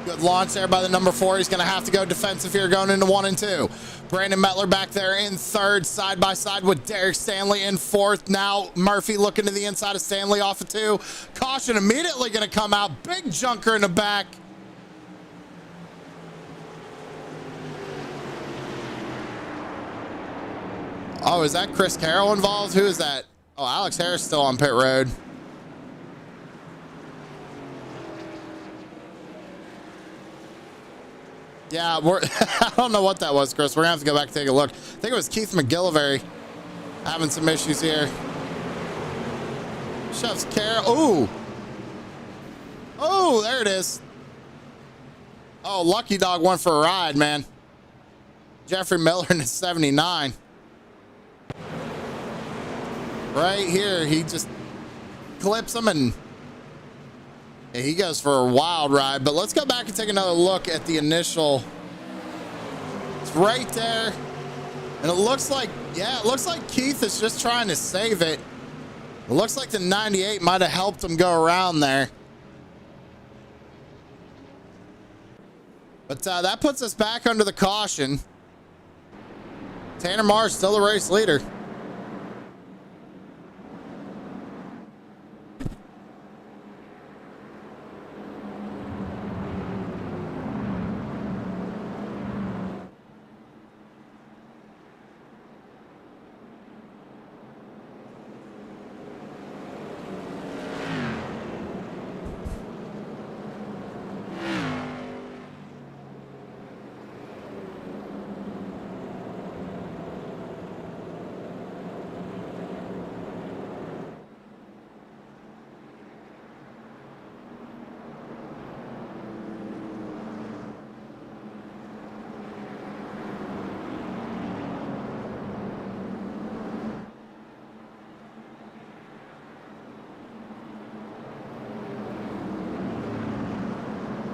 Good launch there by the number 4. He's going to have to go defensive here going into 1 and 2. Brandon Mettler back there in 3rd, side by side with Derek Stanley in 4th. Now Murphy looking to the inside of Stanley off of 2. Caution immediately going to come out. Big junker in the back. Oh, is that Chris Carroll involved? Who is that? Oh, Alex Harris still on pit road. Yeah, I don't know what that was, Chris. We're going to have to go back and take a look. I think it was Keith McGillivray having some issues here. Shoves Carroll. Oh. Oh, there it is. Oh, Lucky Dog went for a ride, man. Jeffrey Miller in the 79. Right here, he just clips him and he goes for a wild ride. But let's go back and take another look at the initial. It's right there. And it looks like, yeah, it looks like Keith is just trying to save it. It looks like the 98 might have helped him go around there. But that puts us back under the caution. Tanner Marr still the race leader.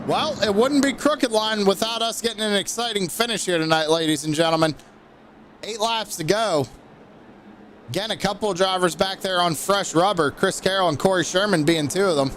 Well, it wouldn't be Crooked Line without us getting an exciting finish here tonight, ladies and gentlemen. 8 laps to go. Again, a couple of drivers back there on fresh rubber. Chris Carroll and Corey Sherman being 2 of them.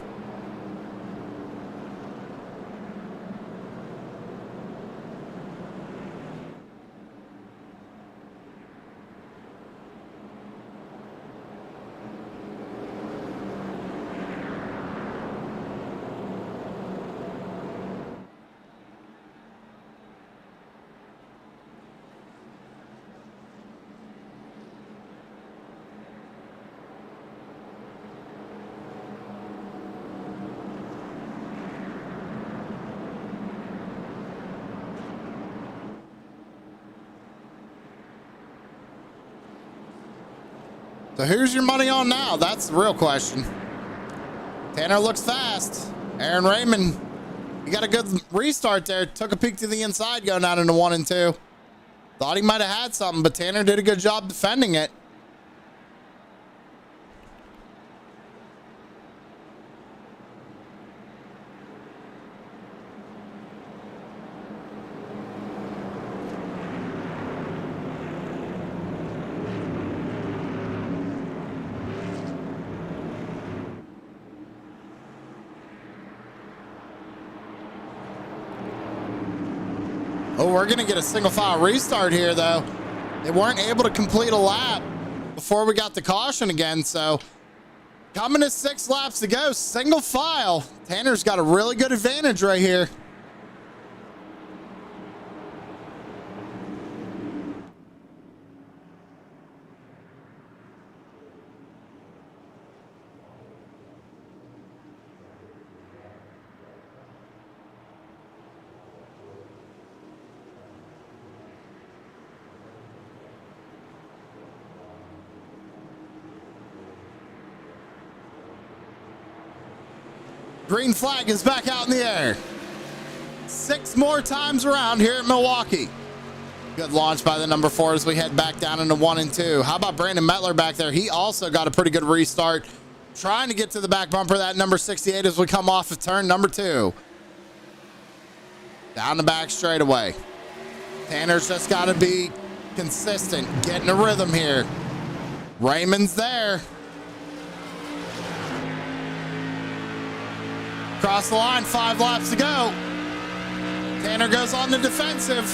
So who's your money on now? That's the real question. Tanner looks fast. Aaron Raymond, he got a good restart there. Took a peek to the inside going out into 1 and 2. Thought he might have had something, but Tanner did a good job defending it. Oh, we're going to get a single file restart here, though. They weren't able to complete a lap before we got the caution again. So coming to 6 laps to go, single file. Tanner's got a really good advantage right here. Green flag is back out in the air. 6 more times around here at Milwaukee. Good launch by the number 4 as we head back down into 1 and 2. How about Brandon Mettler back there? He also got a pretty good restart. Trying to get to the back bumper, that number 68 as we come off of turn number 2. Down the back straightaway. Tanner's just got to be consistent, getting a rhythm here. Raymond's there. Across the line, 5 laps to go. Tanner goes on the defensive.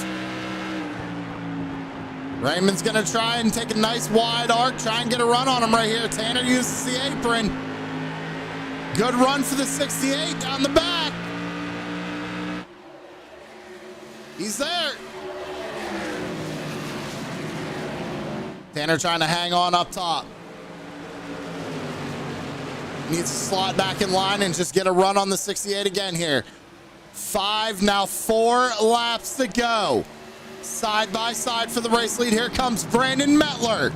Raymond's gonna try and take a nice wide arc, try and get a run on him right here. Tanner uses the apron. Good run for the 68 down the back. He's there. Tanner trying to hang on up top. Needs to slot back in line and just get a run on the 68 again here. 5, now 4 laps to go. Side by side for the race lead. Here comes Brandon Mettler.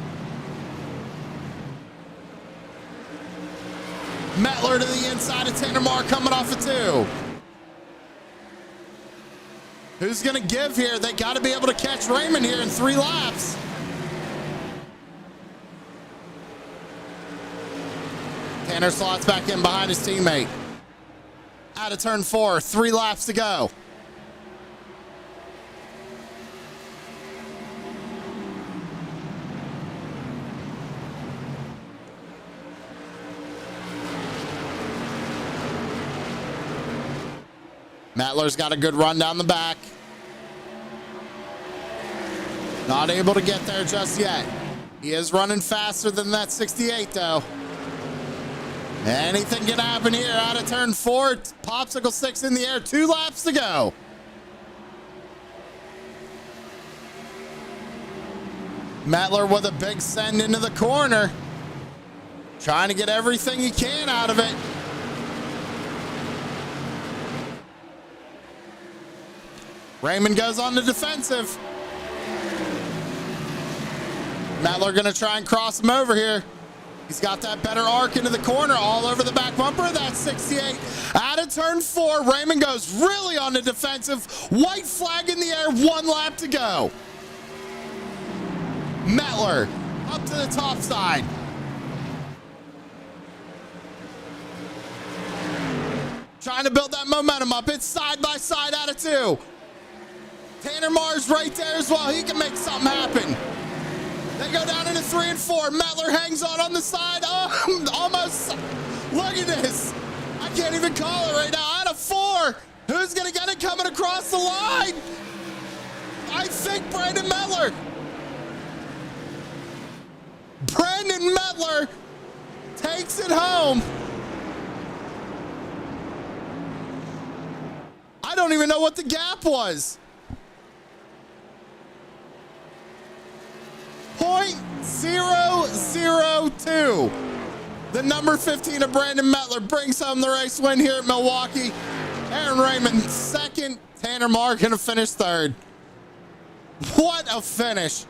Mettler to the inside of Tanner Marr coming off of 2. Who's going to give here? They got to be able to catch Raymond here in 3 laps. Tanner slots back in behind his teammate. Out of turn 4, 3 laps to go. Mettler's got a good run down the back. Not able to get there just yet. He is running faster than that 68 though. Anything can happen here. Out of turn 4, popsicle 6 in the air, 2 laps to go. Mettler with a big send into the corner. Trying to get everything he can out of it. Raymond goes on the defensive. Mettler gonna try and cross him over here. He's got that better arc into the corner, all over the back bumper. That's 68. Out of turn 4, Raymond goes really on the defensive. White flag in the air, 1 lap to go. Mettler up to the top side. Trying to build that momentum up. It's side by side out of 2. Tanner Marr's right there as well. He can make something happen. They go down into 3 and 4. Mettler hangs on the side. Oh, almost. Look at this. I can't even call it right now. Out of 4. Who's going to get it coming across the line? I think Brandon Mettler. Brandon Mettler takes it home. I don't even know what the gap was. 0.002. The number 15 of Brandon Mettler brings home the race win here at Milwaukee. Aaron Raymond second. Tanner Marr gonna finish 3rd. What a finish.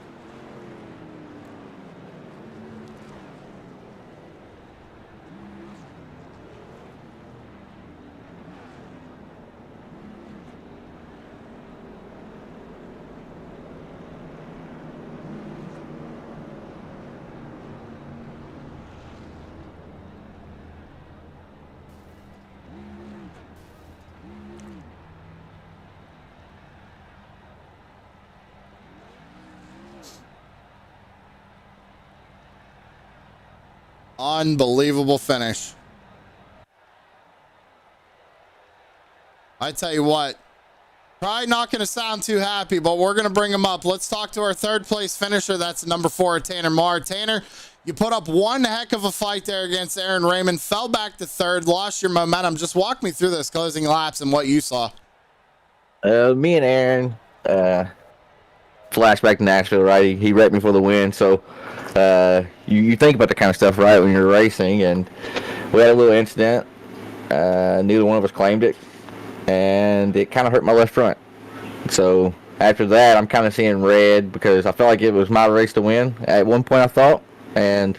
Unbelievable finish. I tell you what, probably not going to sound too happy, but we're going to bring him up. Let's talk to our third place finisher. That's number 4, Tanner Marr. Tanner, you put up one heck of a fight there against Aaron Raymond, fell back to third, lost your momentum. Just walk me through those closing laps and what you saw. Me and Aaron, flashback to Nashville, right? He wrecked me for the win. So you think about the kind of stuff, right, when you're racing. And we had a little incident. Neither one of us claimed it. And it kind of hurt my left front. So after that, I'm kind of seeing red because I felt like it was my race to win at one point, I thought. And,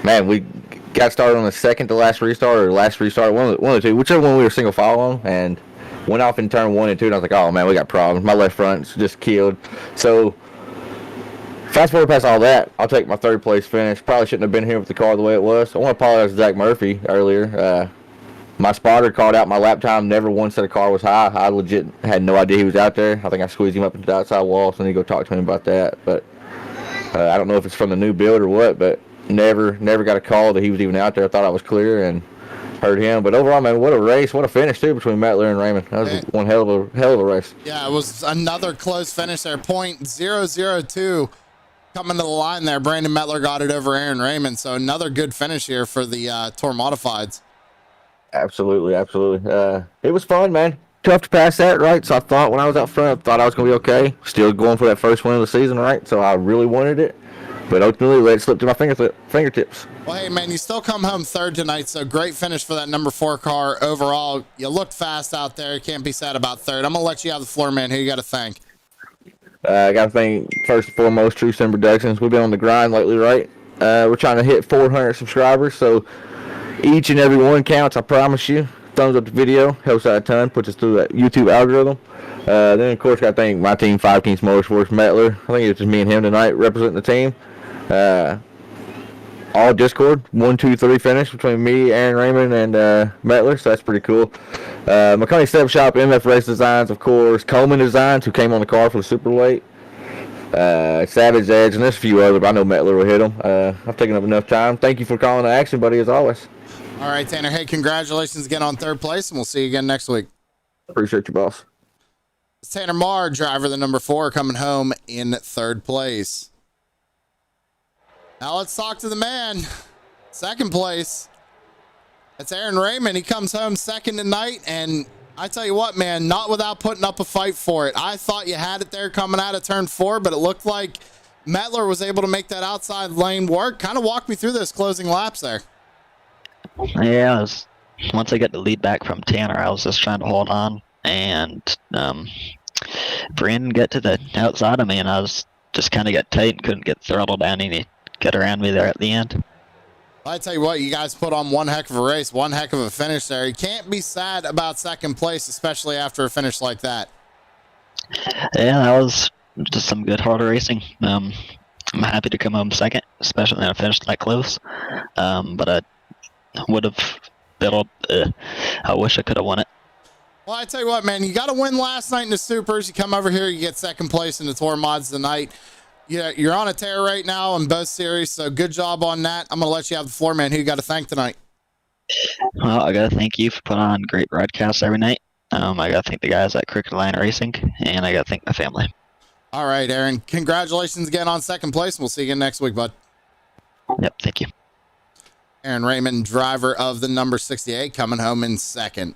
man, we got started on the second to last restart or last restart, one of the two, whichever one we were single file on, and went off in turn 1 and 2. And I was like, oh, man, we got problems. My left front's just killed. So fast forward past all that, I'll take my third place finish. Probably shouldn't have been here with the car the way it was. I want to apologize to Zach Murphy earlier. My spotter called out my lap time. Never once said the car was high. I legit had no idea he was out there. I think I squeezed him up into the outside wall, so I need to go talk to him about that. But I don't know if it's from the new build or what, but never got a call that he was even out there. I thought I was clear and heard him. But overall, man, what a race. What a finish, too, between Mettler and Raymond. That was one hell of a race. Yeah, it was another close finish there. .002 coming to the line there. Brandon Mettler got it over Aaron Raymond. So another good finish here for the Tour Modifieds. Absolutely. It was fun, man. Tough to pass that, right? So I thought when I was out front, I thought I was going to be okay. Still going for that first win of the season, right? So I really wanted it. But ultimately, let it slip to my fingertips. Well, hey, man, you still come home third tonight, so great finish for that number 4 car overall. You looked fast out there. Can't be sad about third. I'm going to let you have the floor, man. Who you got to thank? I got to thank, first and foremost, True Sim Productions. We've been on the grind lately, right? We're trying to hit 400 subscribers, so each and every one counts, I promise you. Thumbs up the video, helps out a ton, puts us through that YouTube algorithm. Then, of course, got to thank my team, 5 Teams Motorsports, Mettler. I think it's just me and him tonight representing the team. All Discord, 1, 2, 3 finish between me, Aaron Raymond, and Mettler, so that's pretty cool. McConaughey Step Shop, MF Race Designs, of course, Coleman Designs, who came on the car for the Super Late. Savage Edge, and there's a few others, but I know Mettler will hit them. I've taken up enough time. Thank you for calling the action, buddy, as always. All right, Tanner. Hey, congratulations again on third place, and we'll see you again next week. Appreciate you, boss. It's Tanner Marr, driver the number 4, coming home in third place. Now let's talk to the man. Second place. That's Aaron Raymond. He comes home second tonight, and I tell you what, man, not without putting up a fight for it. I thought you had it there coming out of turn 4, but it looked like Mettler was able to make that outside lane work. Kind of walk me through those closing laps there. Yeah, once I got the lead back from Tanner, I was just trying to hold on, and Brandon got to the outside of me, and I was just kind of got tight and couldn't get throttled down any get around me there at the end. I tell you what, you guys put on one heck of a race, one heck of a finish there. You can't be sad about second place, especially after a finish like that. Yeah, that was just some good hard racing. I'm happy to come home second, especially when I finished that close. But I would have I wish I could have won it. Well, I tell you what, man, you got to win last night in the Supers. You come over here, you get second place in the Tour Mods tonight. Yeah, you're on a tear right now in both series, so good job on that. I'm going to let you have the floor, man. Who you got to thank tonight? Well, I got to thank you for putting on great broadcasts every night. I got to thank the guys at Crooked Line Racing, and I got to thank my family. All right, Aaron. Congratulations again on second place, and we'll see you again next week, bud. Yep, thank you. Aaron Raymond, driver of the number 68, coming home in second.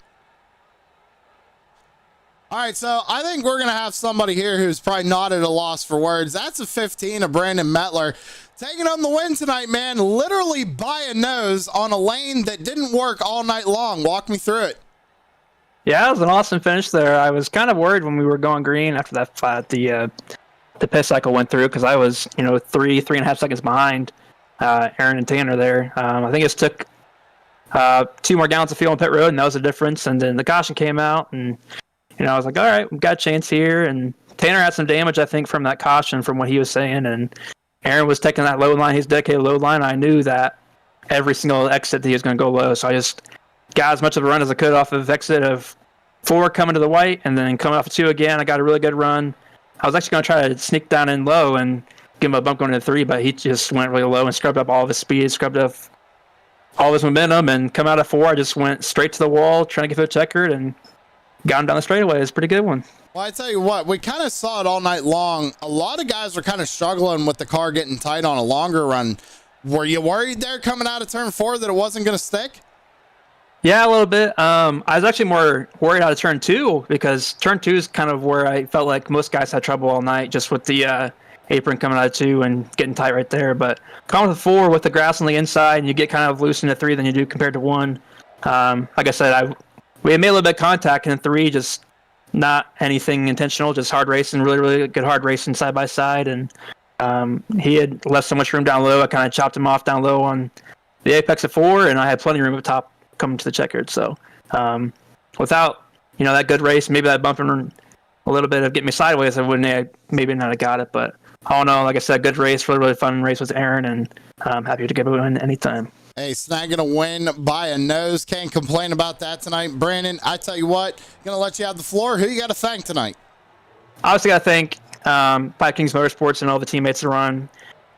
All right, so I think we're going to have somebody here who's probably not at a loss for words. That's a 15 of Brandon Mettler. Taking on the win tonight, man, literally by a nose on a lane that didn't work all night long. Walk me through it. Yeah, it was an awesome finish there. I was kind of worried when we were going green after that the pit cycle went through because I was, 3.5 seconds behind Aaron and Tanner there. I think it took 2 more gallons of fuel on pit road, and that was the difference. And then the caution came out, and I was like, all right, we've got a chance here. And Tanner had some damage, I think, from that caution from what he was saying. And Aaron was taking that low line, his dedicated low line. I knew that every single exit that he was going to go low. So I just got as much of a run as I could off of exit of 4 coming to the white and then coming off of 2 again. I got a really good run. I was actually going to try to sneak down in low and give him a bump going into 3, but he just went really low and scrubbed up all of his speed, scrubbed up all this momentum and come out of 4. I just went straight to the wall, trying to get to the checkered, and got him down the straightaway. It's a pretty good one. Well, I tell you what, we kind of saw it all night long. A lot of guys were kind of struggling with the car getting tight on a longer run. Were you worried there coming out of turn 4 that it wasn't going to stick? Yeah, a little bit. I was actually more worried out of turn 2 because turn 2 is kind of where I felt like most guys had trouble all night, just with the apron coming out of 2 and getting tight right there. But coming to 4 with the grass on the inside, and you get kind of loose into 3 than you do compared to 1. Like I said, we made a little bit of contact in 3, just not anything intentional, just hard racing, really, really good hard racing side by side. And he had left so much room down low. I kind of chopped him off down low on the apex of 4, and I had plenty of room up top coming to the checkered. So without that good race, maybe that bumping a little bit of getting me sideways, I wouldn't maybe not have got it. But all in all, like I said, good race, really, really fun race with Aaron, and I'm happy to give it a win anytime. Hey, snagging a win by a nose. Can't complain about that tonight. Brandon, I tell you what, going to let you have the floor. Who you got to thank tonight? Obviously, got to thank Five Kings Motorsports and all the teammates that run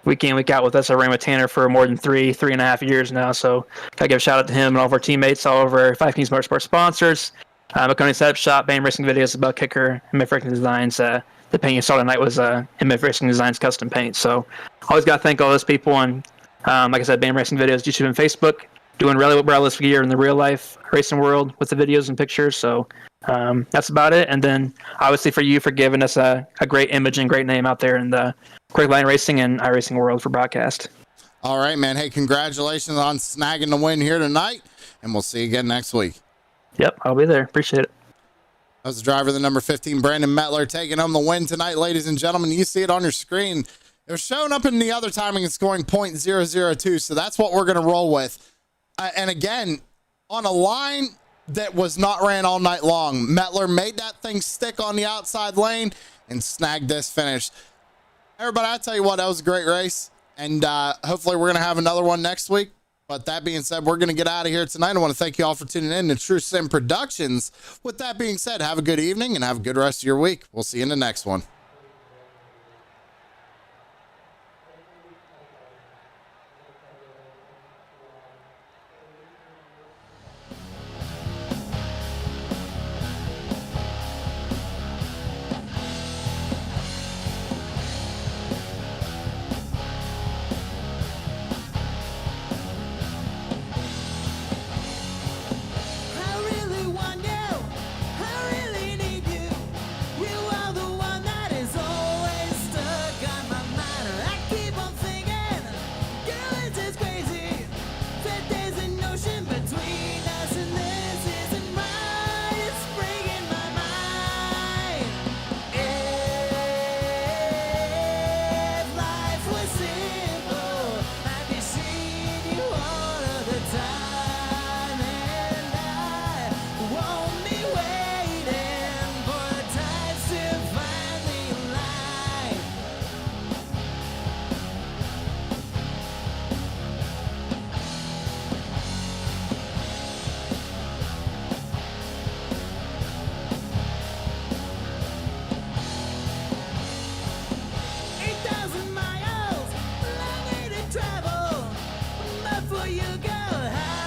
week in, week out with us. I ran with Tanner for more than 3.5 years now. So got to give a shout out to him and all of our teammates, all of our Five Kings Motorsports sponsors. McConaughey Setup Shop, Bane Racing Videos, About Kicker, and MF Racing Designs. The paint you saw tonight was MF Racing Designs custom paint. So always got to thank all those people. And like I said, Bane Racing Videos, YouTube and Facebook, doing really well this year in the real life racing world with the videos and pictures. So that's about it. And then obviously for you for giving us a great image and great name out there in the quick line racing and iRacing world for broadcast. All right, man. Hey, congratulations on snagging the win here tonight, and we'll see you again next week. Yep, I'll be there. Appreciate it. That was the driver, the number 15, Brandon Mettler, taking home the win tonight, ladies and gentlemen. You see it on your screen. It was showing up in the other timing and scoring .002, so that's what we're going to roll with. And again, on a line that was not ran all night long, Mettler made that thing stick on the outside lane and snagged this finish. Everybody, I tell you what, that was a great race, and hopefully we're going to have another one next week. But that being said, we're going to get out of here tonight. I want to thank you all for tuning in to True Sim Productions. With that being said, have a good evening and have a good rest of your week. We'll see you in the next one. Before you go high.